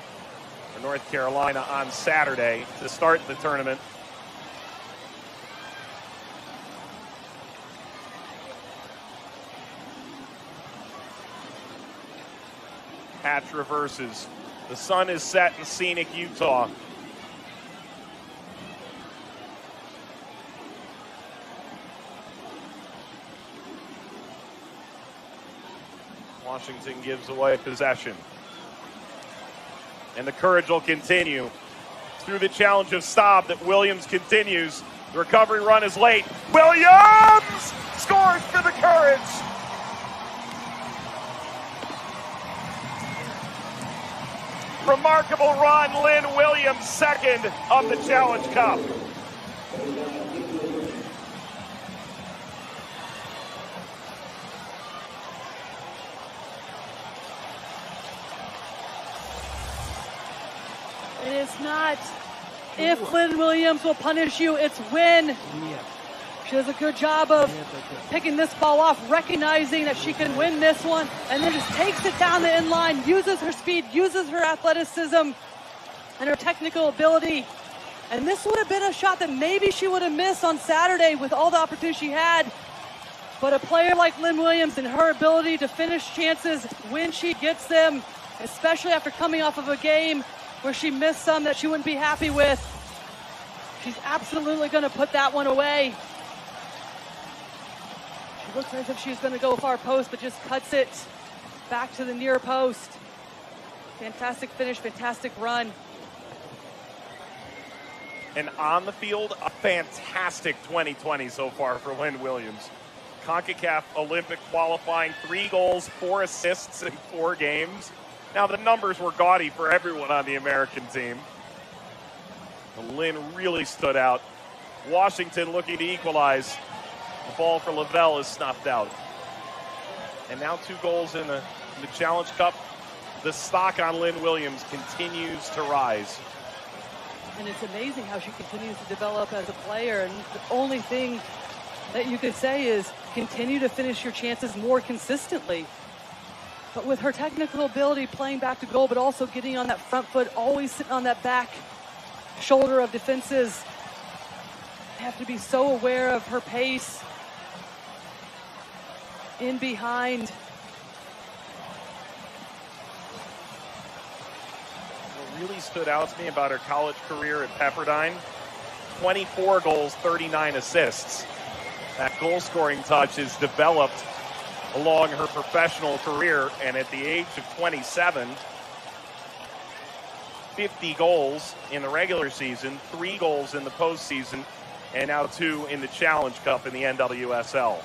for North Carolina on Saturday to start the tournament. Hatch reverses. The sun is set in scenic Utah. Washington gives away possession. And the courage will continue. Through the challenge of Staub that Williams continues. The recovery run is late. Williams scores for the Courage. Remarkable run, Lynn Williams, second of the Challenge Cup.
And it's not if Lynn Williams will punish you, it's when. She does a good job of picking this ball off, recognizing that she can win this one, and then just takes it down the end line, uses her speed, uses her athleticism, and her technical ability. And this would have been a shot that maybe she would have missed on Saturday with all the opportunities she had. But a player like Lynn Williams and her ability to finish chances when she gets them especially after coming off of a game where she missed some that she wouldn't be happy with. She's absolutely going to put that one away. She looks as if she's going to go far post, but just cuts it back to the near post. Fantastic finish, fantastic run.
And on the field, a fantastic 2020 so far for Lynn Williams. CONCACAF Olympic qualifying, 3 goals, 4 assists in 4 games. Now the numbers were gaudy for everyone on the American team. Lynn really stood out. Washington looking to equalize. The ball for Lavelle is snuffed out. And now 2 goals in the Challenge Cup. The stock on Lynn Williams continues to rise.
And it's amazing how she continues to develop as a player. And the only thing that you could say is continue to finish your chances more consistently. But with her technical ability, playing back to goal, but also getting on that front foot, always sitting on that back shoulder of defenses, you have to be so aware of her pace in behind.
What really stood out to me about her college career at Pepperdine, 24 goals, 39 assists. That goal-scoring touch is developed along her professional career, and at the age of 27, 50 goals in the regular season, 3 goals in the postseason, and now 2 in the Challenge Cup in the NWSL.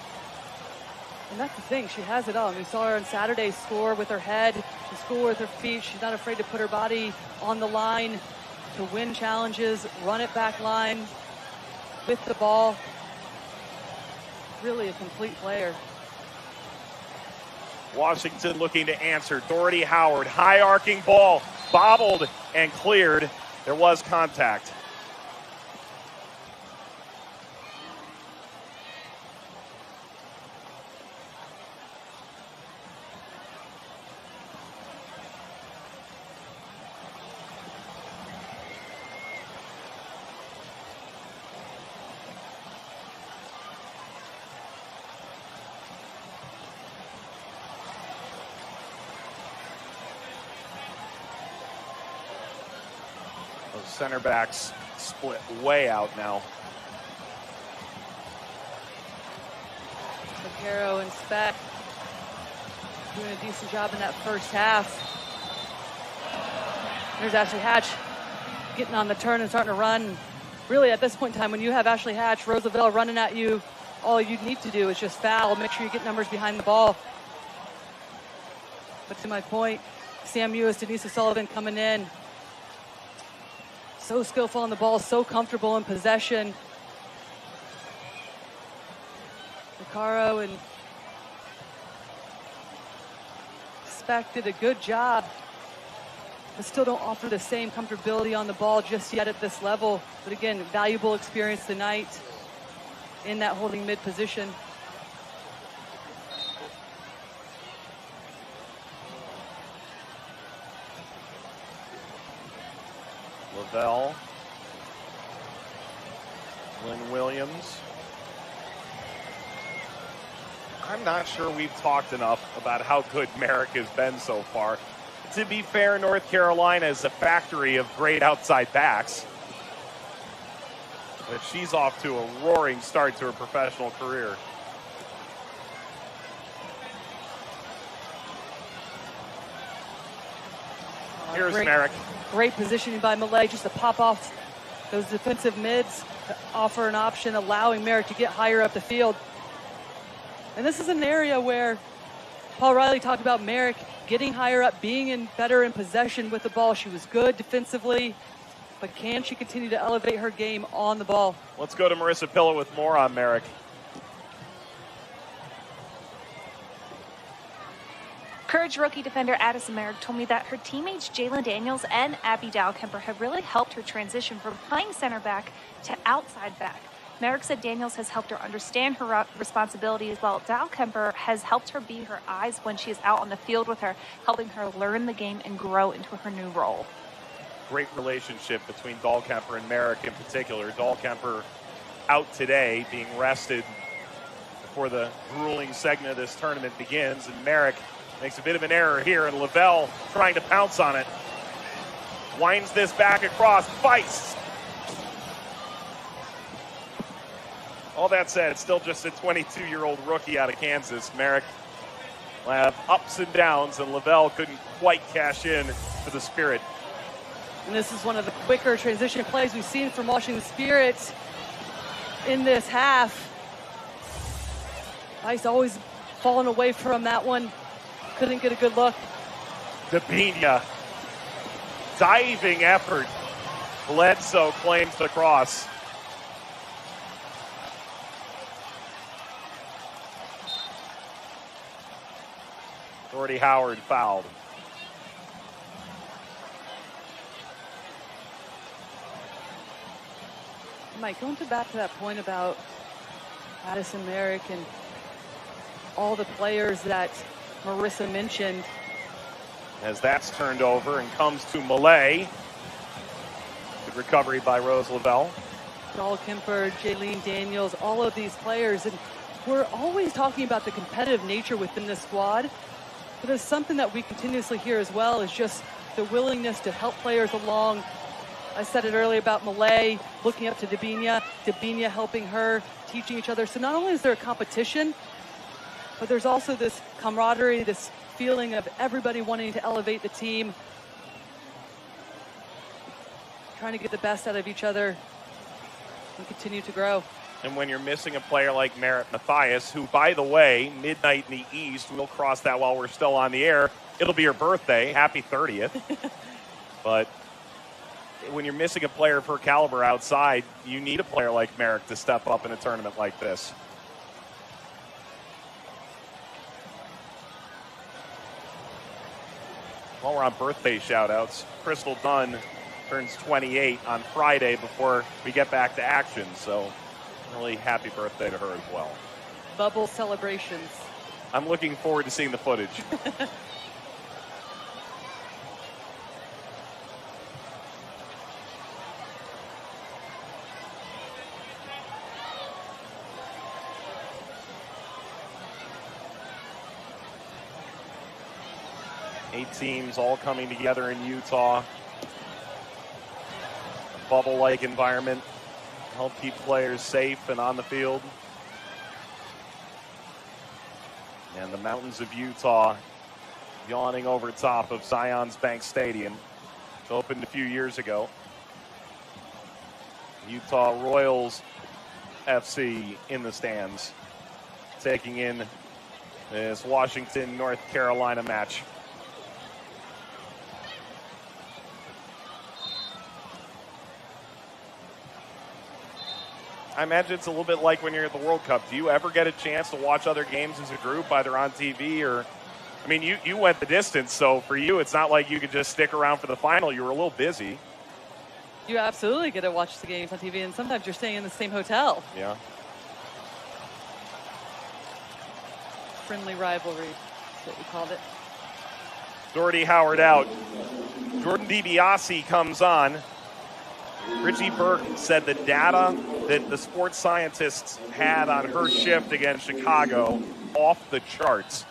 And that's the thing, she has it all. We saw her on Saturday score with her head, she score with her feet. She's not afraid to put her body on the line to win challenges, run it back line with the ball. Really a complete player.
Washington looking to answer. Doherty Howard, high arcing ball, bobbled and cleared. There was contact. Center backs split way out now.
Caro and Speck doing a decent job in that first half. There's Ashley Hatch getting on the turn and starting to run. Really, at this point in time, when you have Ashley Hatch, Roosevelt running at you, all you need to do is just foul. Make sure you get numbers behind the ball. But to my point, Sam Ewis, Denise Sullivan coming in. So skillful on the ball, so comfortable in possession. Caro and Speck did a good job, but still don't offer the same comfortability on the ball just yet at this level. But again, valuable experience tonight in that holding mid position.
Lavelle, Lynn Williams. I'm not sure we've talked enough about how good Merrick has been so far. To be fair, North Carolina is a factory of great outside backs, but she's off to a roaring start to her professional career. Here's Merrick.
Great positioning by Millay just to pop off those defensive mids, to offer an option, allowing Merrick to get higher up the field. And this is an area where Paul Riley talked about Merrick getting higher up, being better in possession with the ball. She was good defensively, but can she continue to elevate her game on the ball?
Let's go to Marissa Pillow with more on Merrick.
Courage rookie defender Addison Merrick told me that her teammates Jalen Daniels and Abby Dalkemper have really helped her transition from playing center back to outside back. Merrick said Daniels has helped her understand her responsibilities, while Dalkemper has helped her be her eyes when she is out on the field with her, helping her learn the game and grow into her new role.
Great relationship between Dalkemper and Merrick in particular. Dalkemper out today, being rested before the grueling segment of this tournament begins, and Merrick Makes a bit of an error here, and Lavelle trying to pounce on it. Winds this back across, fights. All that said, it's still just a 22-year-old rookie out of Kansas. Merrick will have ups and downs, and Lavelle couldn't quite cash in for the Spirit.
And this is one of the quicker transition plays we've seen from Washington Spirit in this half. Ice always falling away from that one. Couldn't get a good look.
Debinha. Diving effort. Bledsoe claims the cross. Jordy Howard fouled.
Mike, going back to that point about Addison Merrick and all the players that Marissa mentioned.
As that's turned over and comes to Malay. Good recovery by Rose Lavelle.
Dahl Kemper, Jaylene Daniels, all of these players. And we're always talking about the competitive nature within this squad. But there's something that we continuously hear as well is just the willingness to help players along. I said it earlier about Malay looking up to Debinha, Debinha helping her, teaching each other. So not only is there a competition, but there's also this camaraderie, this feeling of everybody wanting to elevate the team, trying to get the best out of each other and continue to grow.
And when you're missing a player like Merritt Mathias, who, by the way, midnight in the East, we'll cross that while we're still on the air. It'll be her birthday. Happy 30th. But when you're missing a player of her caliber outside, you need a player like Merrick to step up in a tournament like this. While we're on birthday shout-outs, Crystal Dunn turns 28 on Friday before we get back to action. So really happy birthday to her as well.
Bubble celebrations.
I'm looking forward to seeing the footage. Eight teams all coming together in Utah. A bubble-like environment. Help keep players safe and on the field. And the mountains of Utah yawning over top of Zions Bank Stadium. It opened a few years ago. Utah Royals FC in the stands, taking in this Washington, North Carolina match. I imagine it's a little bit like when you're at the World Cup. Do you ever get a chance to watch other games as a group, either on TV or... I mean, you went the distance, so for you, it's not like you could just stick around for the final. You were a little busy.
You absolutely get to watch the games on TV, and sometimes you're staying in the same hotel.
Yeah.
Friendly rivalry, that's what we called it.
Jordy Howard out. Jordan DiBiase comes on. Richie Burke said the data that the sports scientists had on her shift against Chicago off the charts.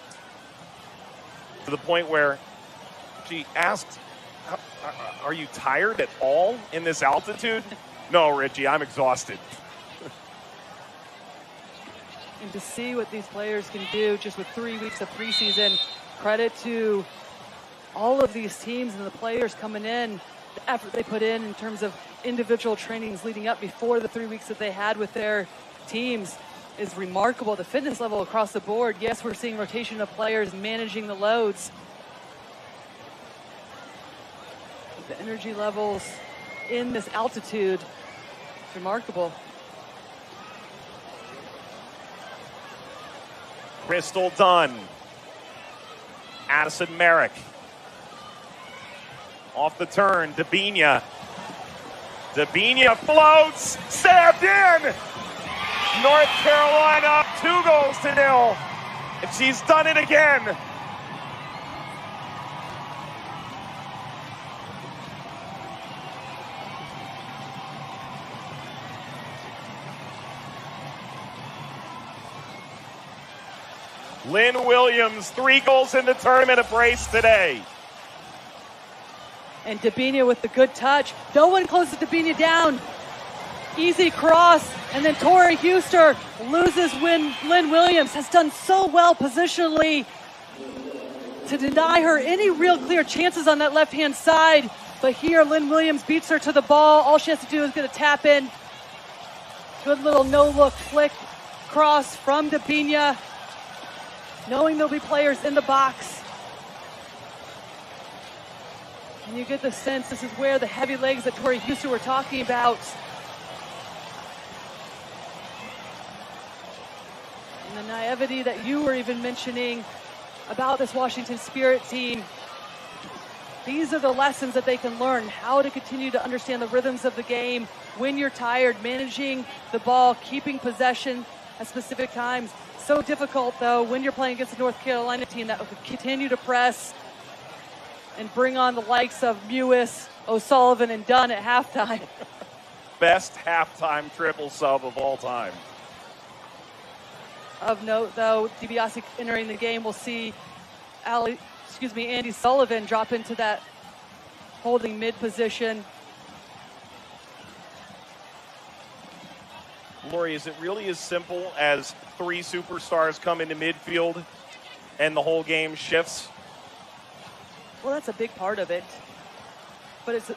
To the point where she asked, are you tired at all in this altitude? No, Richie, I'm exhausted.
And to see what these players can do just with 3 weeks of preseason, credit to all of these teams and the players coming in, the effort they put in terms of individual trainings leading up before the 3 weeks that they had with their teams is remarkable. The fitness level across the board. Yes, we're seeing rotation of players managing the loads. But the energy levels in this altitude, it's remarkable.
Crystal Dunn. Addison Merrick. Off the turn, Debinha. Debinha floats, stabbed in. North Carolina up 2-0. And she's done it again. Lynn Williams, 3 goals in the tournament, a brace today.
And Dabinia with the good touch. No one closes Dabinia down. Easy cross, and then Tori Huster loses when Lynn Williams has done so well positionally to deny her any real clear chances on that left-hand side. But here, Lynn Williams beats her to the ball. All she has to do is get a tap in. Good little no-look flick cross from Dabinia, knowing there'll be players in the box. And you get the sense this is where the heavy legs that Tori Huster were talking about. And the naivety that you were even mentioning about this Washington Spirit team. These are the lessons that they can learn, how to continue to understand the rhythms of the game when you're tired, managing the ball, keeping possession at specific times. So difficult, though, when you're playing against the North Carolina team that will continue to press and bring on the likes of Mewis, O'Sullivan, and Dunn at halftime.
Best halftime triple sub of all time.
Of note, though, DiBiase entering the game, we'll see Andy Sullivan drop into that holding mid position.
Lori, is it really as simple as 3 superstars come into midfield and the whole game shifts?
Well, that's a big part of it. But it's the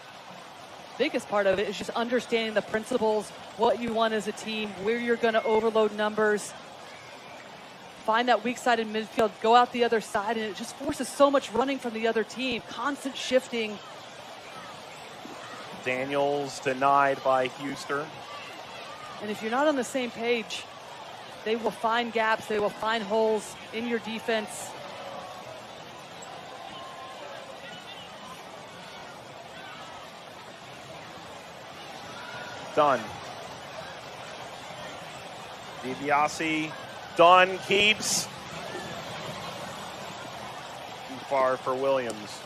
biggest part of it is just understanding the principles, what you want as a team, where you're going to overload numbers. Find that weak side in midfield, go out the other side, and it just forces so much running from the other team. Constant shifting.
Daniels denied by Huster.
And if you're not on the same page, they will find gaps, they will find holes in your defense.
Dunn. DiBiase. Dunn keeps. Too far for Williams.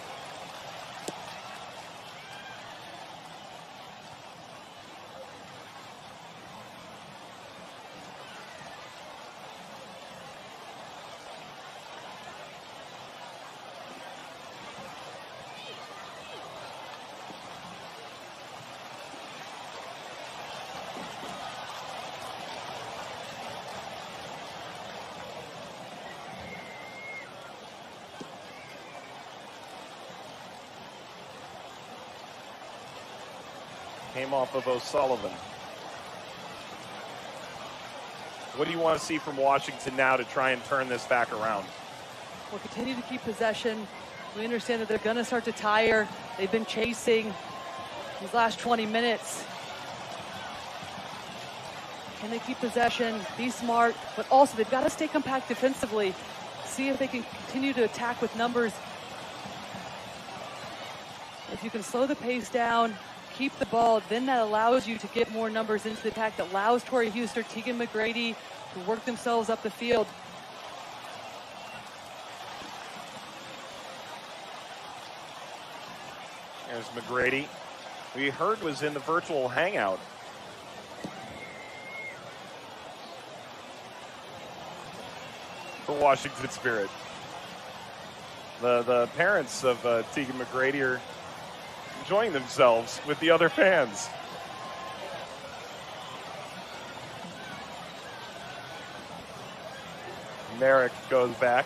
Came off of O'Sullivan. What do you want to see from Washington now to try and turn this back around?
We'll continue to keep possession. We understand that they're going to start to tire. They've been chasing these last 20 minutes. Can they keep possession, be smart, but also they've got to stay compact defensively. See if they can continue to attack with numbers. If you can slow the pace down, keep the ball, then that allows you to get more numbers into the attack. That allows Tori Huster, Tegan McGrady to work themselves up the field.
There's McGrady. We heard was in the virtual hangout. For Washington Spirit. The parents of Tegan McGrady are enjoying themselves with the other fans. Merrick goes back.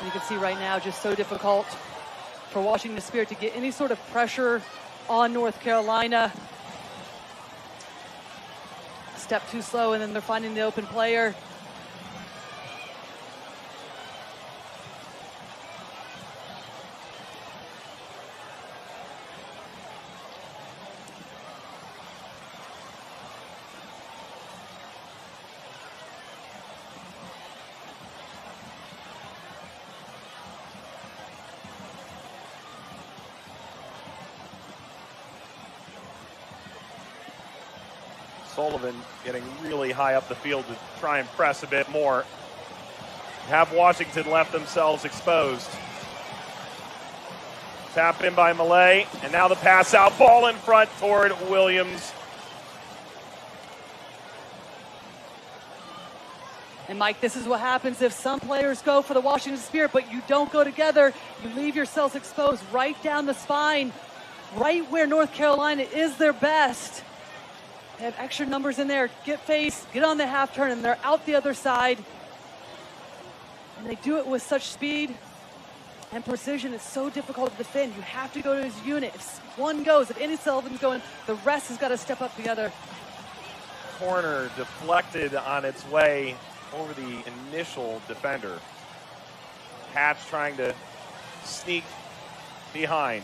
You can see right now just so difficult for Washington Spirit to get any sort of pressure on North Carolina. Step too slow, and then they're finding the open player.
Sullivan getting really high up the field to try and press a bit more. have Washington left themselves exposed. Tap in by Malay, and now the pass out, ball in front toward Williams.
And Mike, this is what happens if some players go for the Washington Spirit, but you don't go together. You leave yourselves exposed right down the spine, right where North Carolina is their best. They have extra numbers in there. Get face, get on the half turn, and they're out the other side. And they do it with such speed and precision. It's so difficult to defend. You have to go to his unit. If one goes, if any Sullivan's going, the rest has got to step up together.
Corner deflected on its way over the initial defender. Hatch trying to sneak behind.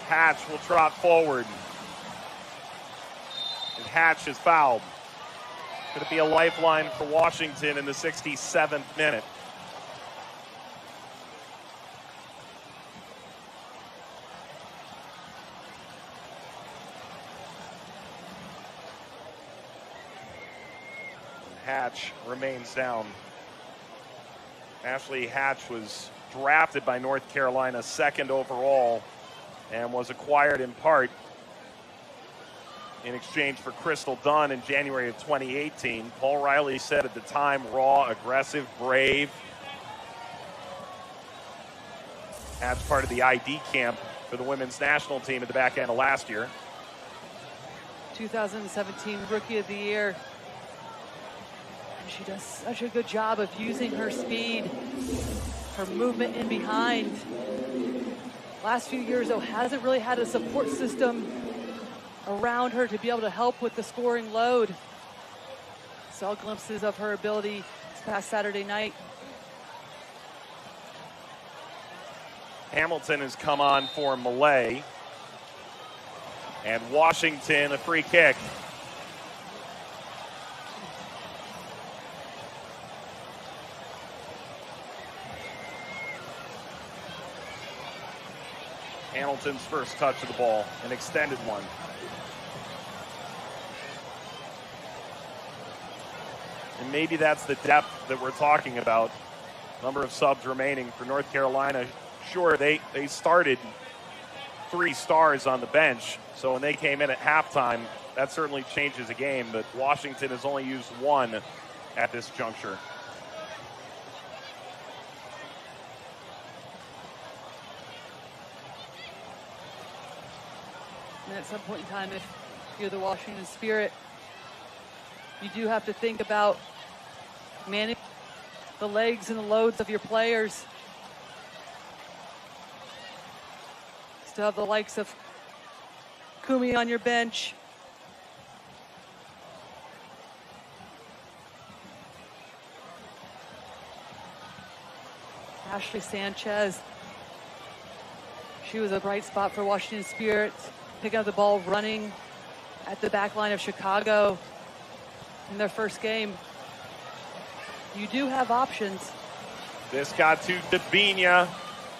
Hatch will trot forward. And Hatch is fouled. Going to be a lifeline for Washington in the 67th minute. Hatch remains down. Ashley Hatch was drafted by North Carolina 2nd overall and was acquired in part in exchange for Crystal Dunn in January of 2018. Paul Riley said at the time, raw, aggressive, brave. Hatch part of the ID camp for the women's national team at the back end of last year.
2017 Rookie of the Year. And she does such a good job of using her speed, her movement in behind. Last few years, though, hasn't really had a support system around her to be able to help with the scoring load. Saw glimpses of her ability this past Saturday night.
Hamilton has come on for Malay. And Washington, a free kick. Hamilton's first touch of the ball, an extended one. And maybe that's the depth that we're talking about. Number of subs remaining for North Carolina. Sure, they started 3 stars on the bench, so when they came in at halftime, that certainly changes the game, but Washington has only used 1 at this juncture.
And at some point in time, if you're the Washington Spirit, you do have to think about managing the legs and the loads of your players. Still have the likes of Kumi on your bench. Ashley Sanchez. She was a bright spot for Washington Spirit, picking up the ball, running at the back line of Chicago in their first game. You do have options.
This got to Dabinia,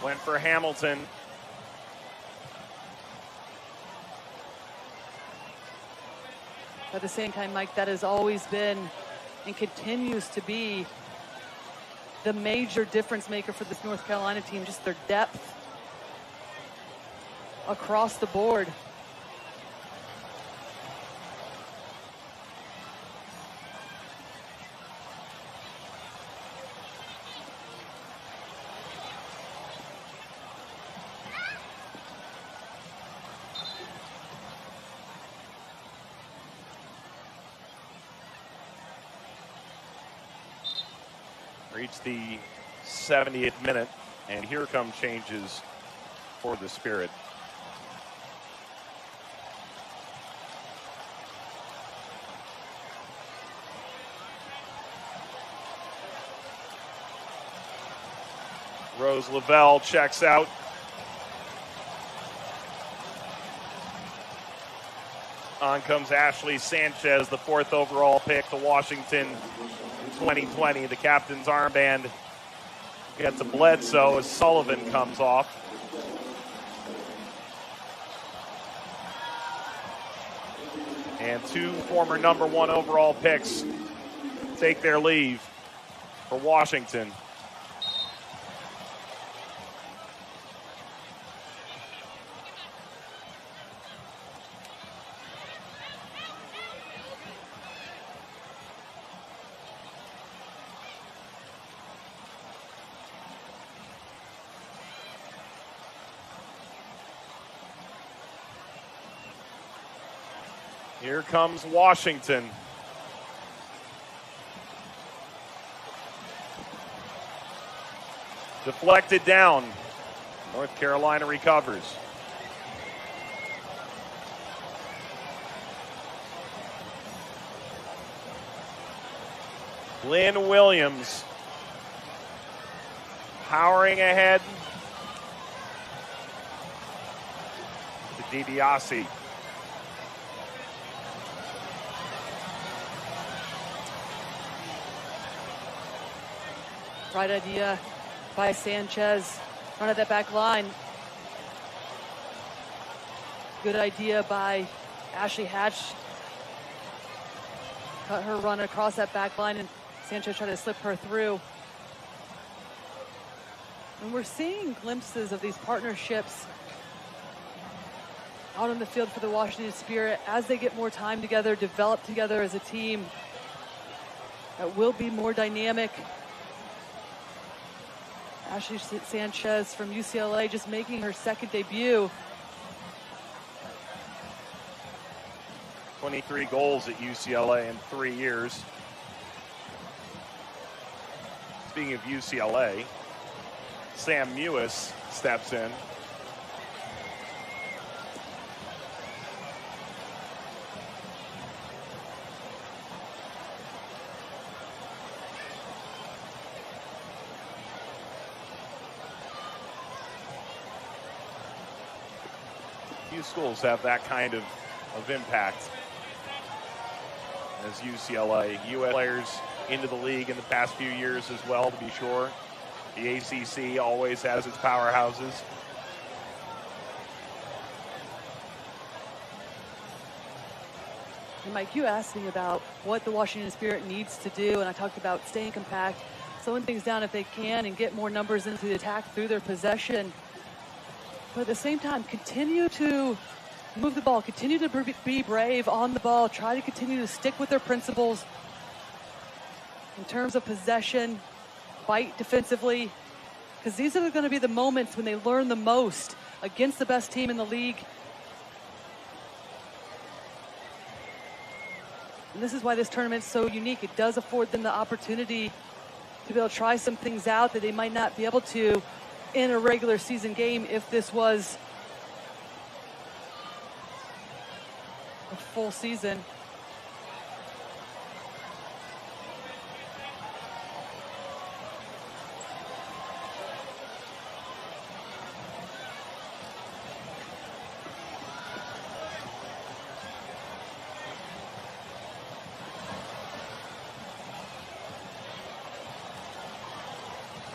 went for Hamilton.
At the same time, Mike, that has always been and continues to be the major difference maker for this North Carolina team, just their depth across the board.
Reached the 70th minute, and here come changes for the Spirit. Rose Lavelle checks out. On comes Ashley Sanchez, the 4th overall pick to Washington in 2020. The captain's armband gets a Bledsoe as Sullivan comes off. And 2 former #1 overall picks take their leave for Washington. Here comes Washington. Deflected down. North Carolina recovers. Lynn Williams powering ahead to DiBiase.
Right idea by Sanchez, front of that back line. Good idea by Ashley Hatch. Cut her run across that back line, and Sanchez tried to slip her through. And we're seeing glimpses of these partnerships out on the field for the Washington Spirit as they get more time together, develop together as a team. That will be more dynamic. Ashley Sanchez from UCLA just making her second debut.
23 goals at UCLA in 3 years. Speaking of UCLA, Sam Mewis steps in. Few schools have that kind of impact as UCLA. U.S. players into the league in the past few years as well, to be sure. The ACC always has its powerhouses.
And Mike, you asked me about what the Washington Spirit needs to do, and I talked about staying compact, slowing things down if they can, and get more numbers into the attack through their possession. But at the same time, continue to move the ball, continue to be brave on the ball, try to continue to stick with their principles in terms of possession, fight defensively, because these are going to be the moments when they learn the most against the best team in the league. And this is why this tournament's so unique. It does afford them the opportunity to be able to try some things out that they might not be able to in a regular season game if this was a full season.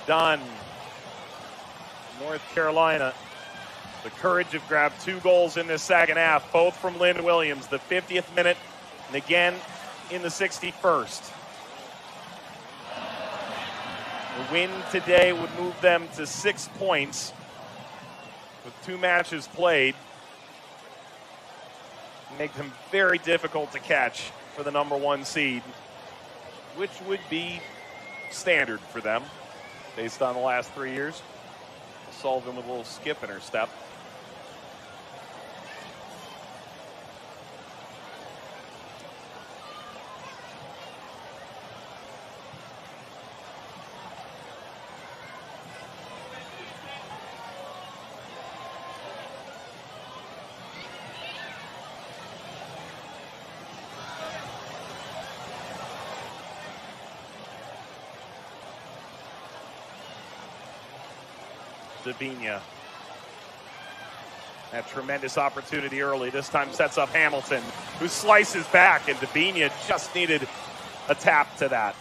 Done. North Carolina, the courage have grabbed 2 goals in this second half, both from Lynn Williams, the 50th minute, and again in the 61st. The win today would move them to 6 points with 2 matches played. Make them very difficult to catch for the #1 seed, which would be standard for them based on the last 3 years. Sullivan with a little skip in her step. Davinia. That tremendous opportunity early. This time sets up Hamilton, who slices back, and Davinia just needed a tap to that.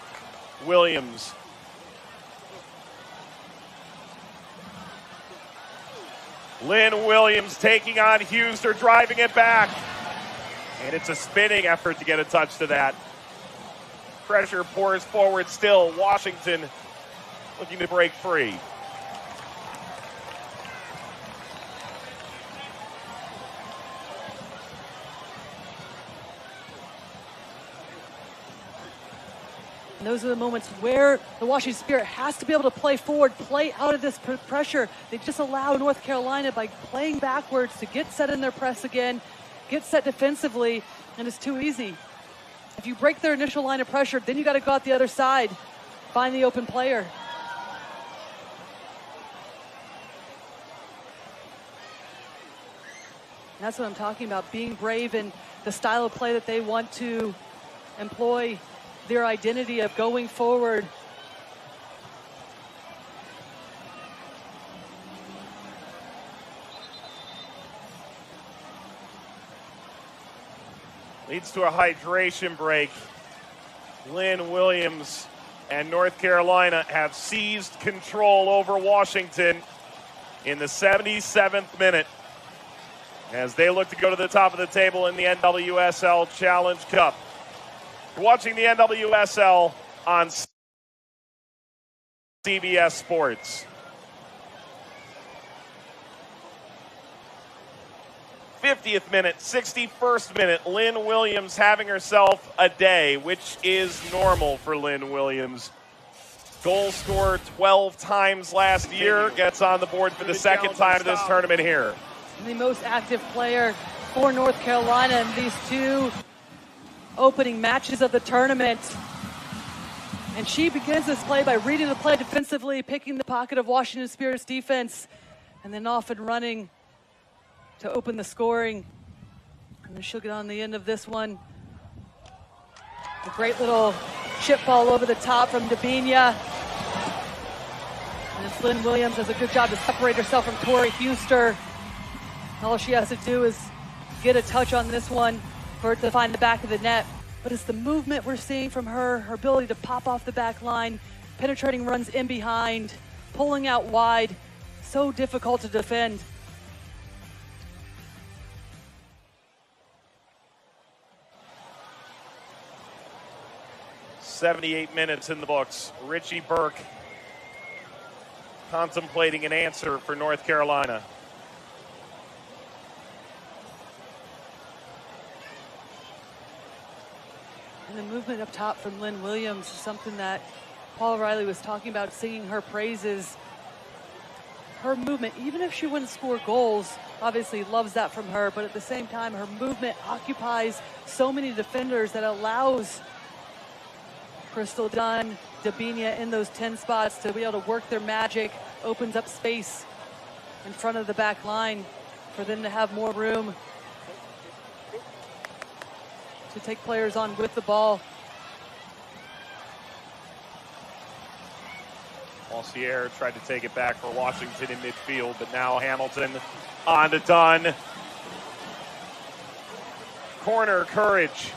Williams. Lynn Williams taking on Hughes. They're driving it back. And it's a spinning effort to get a touch to that. Pressure pours forward still. Washington looking to break free.
And those are the moments where the Washington Spirit has to be able to play forward, play out of this pressure. They just allow North Carolina, by playing backwards, to get set in their press again, get set defensively, and it's too easy. If you break their initial line of pressure, then you got to go out the other side, find the open player. And that's what I'm talking about, being brave in the style of play that they want to employ, their identity of going forward.
Leads to a hydration break. Lynn Williams and North Carolina have seized control over Washington in the 77th minute as they look to go to the top of the table in the NWSL Challenge Cup. You're watching the NWSL on CBS Sports. 50th minute, 61st minute, Lynn Williams having herself a day, which is normal for Lynn Williams. Goal scorer 12 times last year, gets on the board for the second time in this tournament here.
The most active player for North Carolina in these two opening matches of the tournament. And she begins this play by reading the play defensively, picking the pocket of Washington Spirit's defense, and then off and running to open the scoring. And then she'll get on the end of this one. A great little chip ball over the top from Dabinia. And it's Lynn Williams does a good job to separate herself from Tori Huster. All she has to do is get a touch on this one for it to find the back of the net. But it's the movement we're seeing from her, her ability to pop off the back line, penetrating runs in behind, pulling out wide. So difficult to defend.
"78 minutes in the books. Richie Burke contemplating an answer for North Carolina.
And the movement up top from Lynn Williams is something that Paul Riley was talking about, singing her praises. Her movement, even if she wouldn't score goals, obviously loves that from her, but at the same time, her movement occupies so many defenders that allows Crystal Dunn, Dabinia in those 10 spots to be able to work their magic, opens up space in front of the back line for them to have more room to take players on with the ball.
Alcier tried to take it back for Washington in midfield, but now Hamilton on to Dunn. Corner, Courage.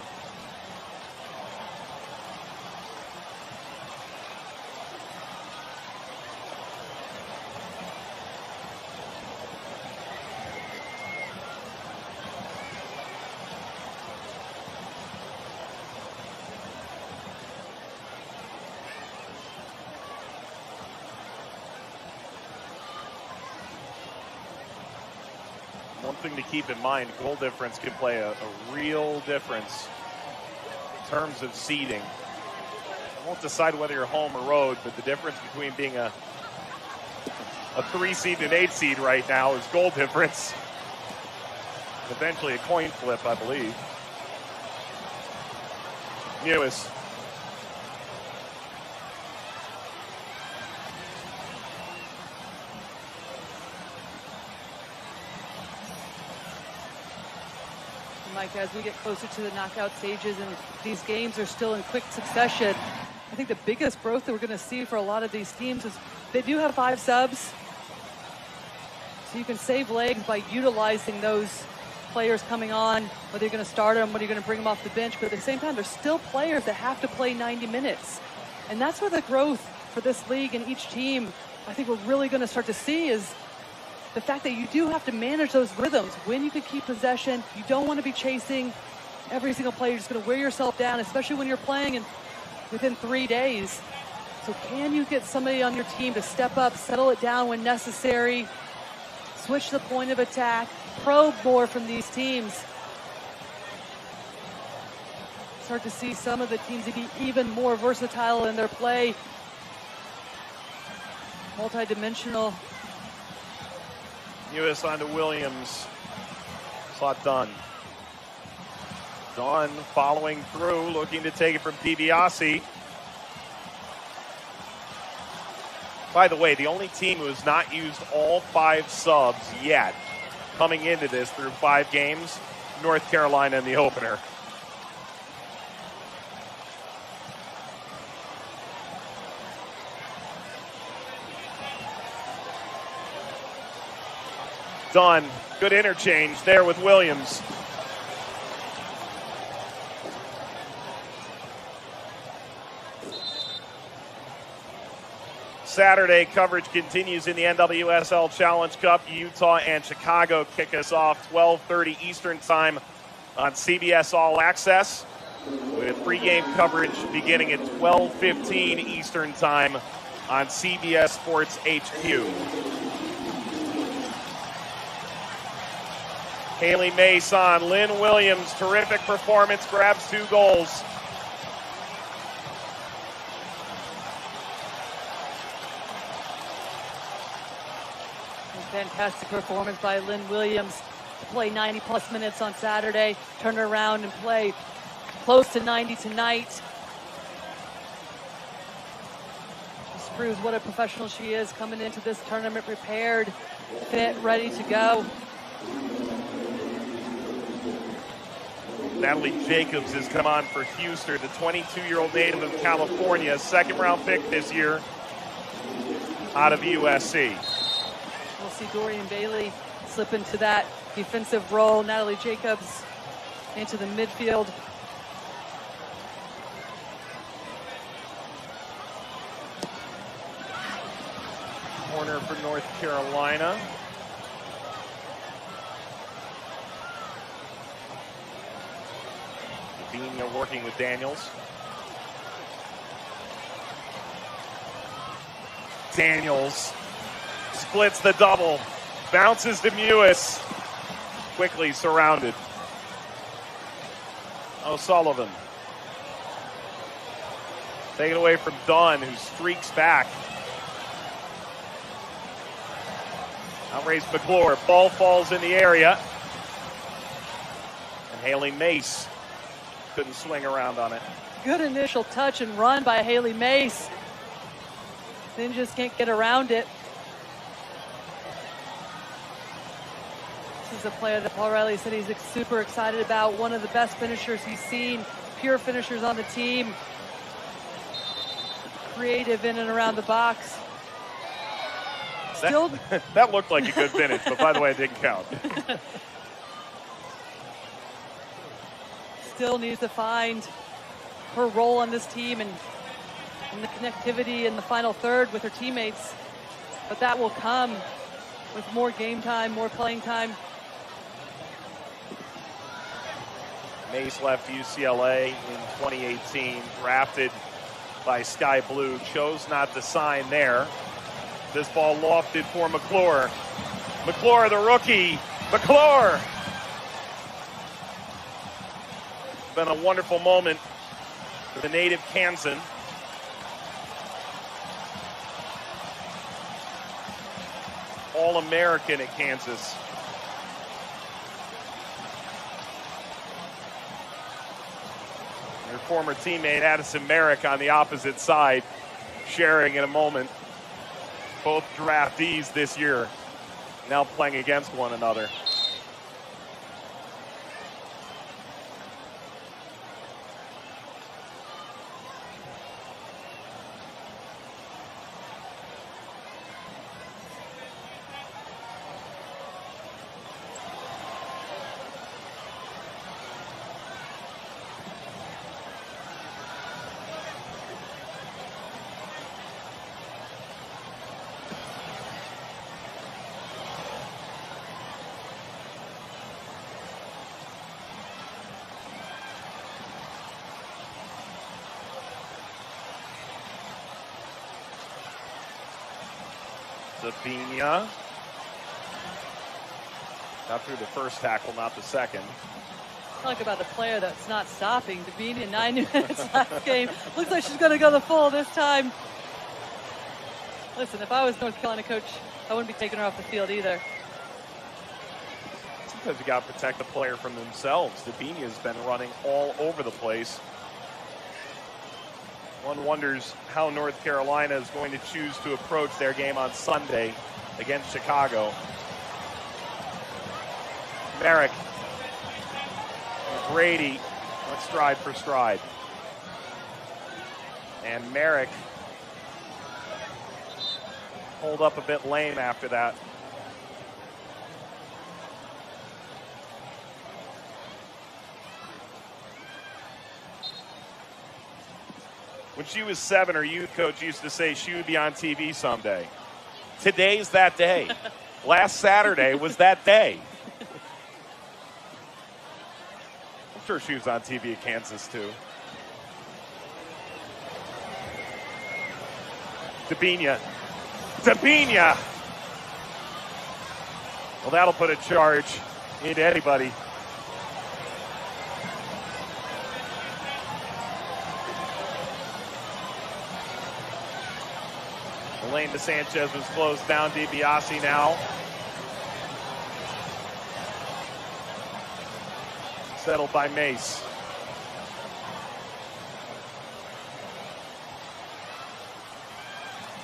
One thing to keep in mind, goal difference can play a real difference in terms of seeding. I won't decide whether you're home or road, but the difference between being a 3 seed and an 8 seed right now is goal difference. Eventually a coin flip, I believe. Lewis.
Mike, as we get closer to the knockout stages and these games are still in quick succession, I think the biggest growth that we're going to see for a lot of these teams is they do have 5 subs. So you can save legs by utilizing those players coming on, whether you're going to start them, whether you're going to bring them off the bench. But at the same time, there's still players that have to play 90 minutes. And that's where the growth for this league and each team, I think we're really going to start to see is the fact that you do have to manage those rhythms. When you can keep possession, you don't want to be chasing every single play, you're just going to wear yourself down, especially when you're playing within 3 days. So can you get somebody on your team to step up, settle it down when necessary, switch the point of attack, probe more from these teams? Start to see some of the teams to be even more versatile in their play, multi-dimensional.
Lewis onto Williams. Slot done. Dawn following through, looking to take it from DiBiase. By the way, the only team who has not used all 5 subs yet coming into this through 5 games, North Carolina in the opener. Dunn, good interchange there with Williams. Saturday coverage continues in the NWSL Challenge Cup. Utah and Chicago kick us off 12:30 Eastern Time on CBS All Access, with pregame coverage beginning at 12:15 Eastern Time on CBS Sports HQ. Haley Mason, Lynn Williams, terrific performance, grabs 2 goals.
Fantastic performance by Lynn Williams to play 90-plus minutes on Saturday, turn around and play close to 90 tonight. This proves what a professional she is, coming into this tournament prepared, fit, ready to go.
Natalie Jacobs has come on for Houston, the 22-year-old native of California, 2nd-round pick this year out of USC.
We'll see Dorian Bailey slip into that defensive role. Natalie Jacobs into the midfield.
Corner for North Carolina. Bean working with Daniels. Daniels splits the double, bounces to Mewis, quickly surrounded. O'Sullivan. Taken away from Dunn, who streaks back. Outraised McClure, ball falls in the area. And Haley Mace couldn't swing around on it.
Good initial touch and run by Haley Mace. Then just can't get around it. This is a player that Paul Riley said he's super excited about. One of the best finishers he's seen. Pure finishers on the team. Creative in and around the box. Still,
that looked like a good finish, but by the way, it didn't count.
Still needs to find her role on this team and the connectivity in the final third with her teammates. But that will come with more game time, more playing time.
Mace left UCLA in 2018, drafted by Sky Blue, chose not to sign there. This ball lofted for McClure. McClure, the rookie. McClure! Been a wonderful moment for the native Kansan. All-American at Kansas. Your former teammate Addison Merrick on the opposite side, sharing in a moment. Both draftees this year now playing against one another. Sabina. Got through the first tackle, not the second.
Talk about a player that's not stopping. Davina, 9 minutes last game. Looks like she's going to go the full this time. Listen, if I was North Carolina coach, I wouldn't be taking her off the field either.
Sometimes you got to protect the player from themselves. Davina's been running all over the place. One wonders how North Carolina is going to choose to approach their game on Sunday against Chicago. Merrick. And Brady went stride for stride. And Merrick pulled up a bit lame after that. When she was 7, her youth coach used to say she would be on TV someday. Today's that day. Last Saturday was that day. I'm sure she was on TV at Kansas too. Sabina. Well, that'll put a charge into anybody. Elaine DeSanchez was closed down. DiBiase now. Settled by Mace.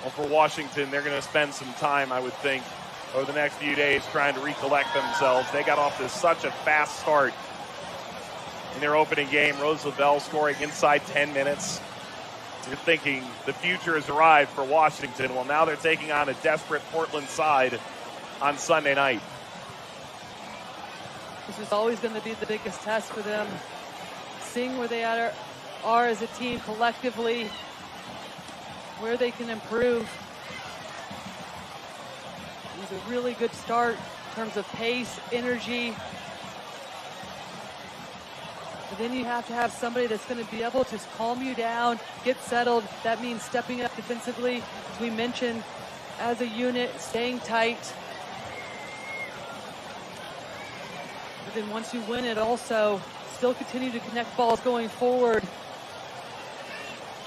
Well, for Washington, they're going to spend some time, I would think, over the next few days trying to recollect themselves. They got off to such a fast start in their opening game. Rose Lavelle scoring inside 10 minutes. You're thinking the future has arrived for Washington. Well, now they're taking on a desperate Portland side on Sunday night.
This is always going to be the biggest test for them. Seeing where they are as a team collectively, where they can improve. It was a really good start in terms of pace, energy. But then you have to have somebody that's going to be able to calm you down, get settled. That means stepping up defensively, as we mentioned, as a unit, staying tight. But then once you win it also, still continue to connect balls going forward.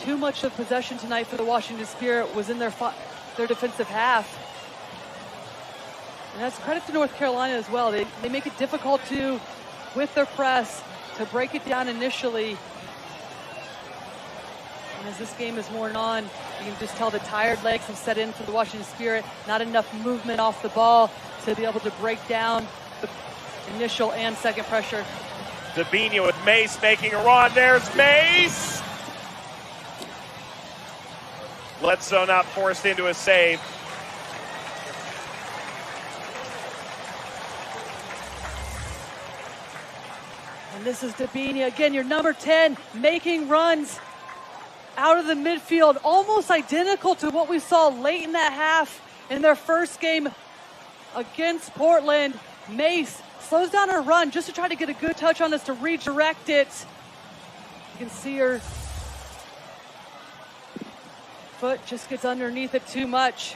Too much of possession tonight for the Washington Spirit was in their defensive half. And that's credit to North Carolina as well. They make it difficult to, with their press, to break it down initially. And as this game is worn on, you can just tell the tired legs have set in for the Washington Spirit. Not enough movement off the ball to be able to break down the initial and second pressure.
Sabina with Mace making a run. There's Mace! Bledsoe not forced into a save.
And this is Dabini, again, your number 10, making runs out of the midfield, almost identical to what we saw late in that half in their first game against Portland. Mace slows down her run just to try to get a good touch on this to redirect it. You can see her foot just gets underneath it too much.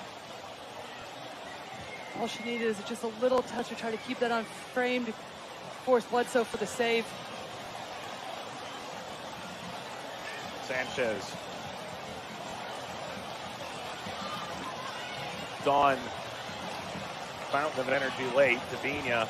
All she needed is just a little touch to try to keep that unframed. Force Bledsoe for the save.
Sanchez. Dawn. Fountain of energy late. Davina.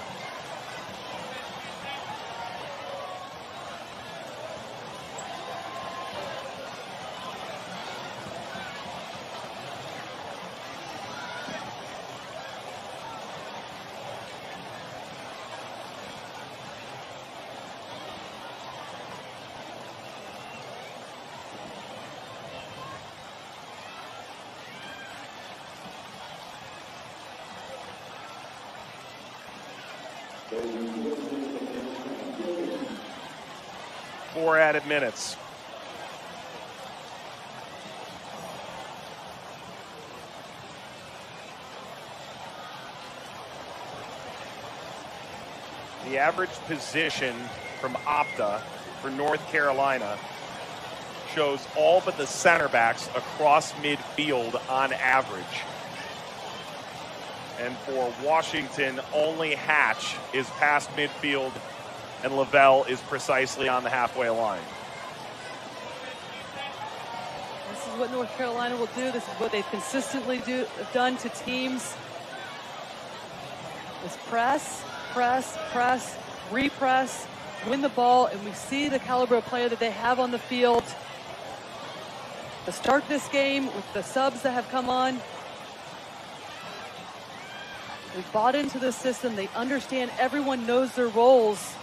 Four added minutes. The average position from Opta for North Carolina shows all but the center backs across midfield on average. And for Washington, only Hatch is past midfield, and Lavelle is precisely on the halfway line.
This is what North Carolina will do. This is what they've consistently done to teams. Is press, press, press, repress, win the ball, and we see the caliber of player that they have on the field. To start this game with the subs that have come on, they've bought into the system. They understand everyone knows their roles.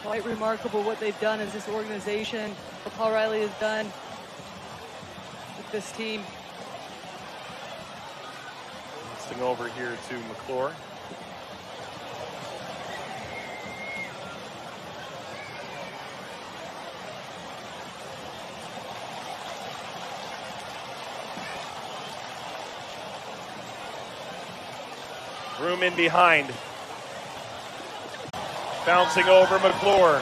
Quite remarkable what they've done as this organization, what Paul Riley has done with this team.
Passing over here to McClure. Room in behind. Bouncing over McClure.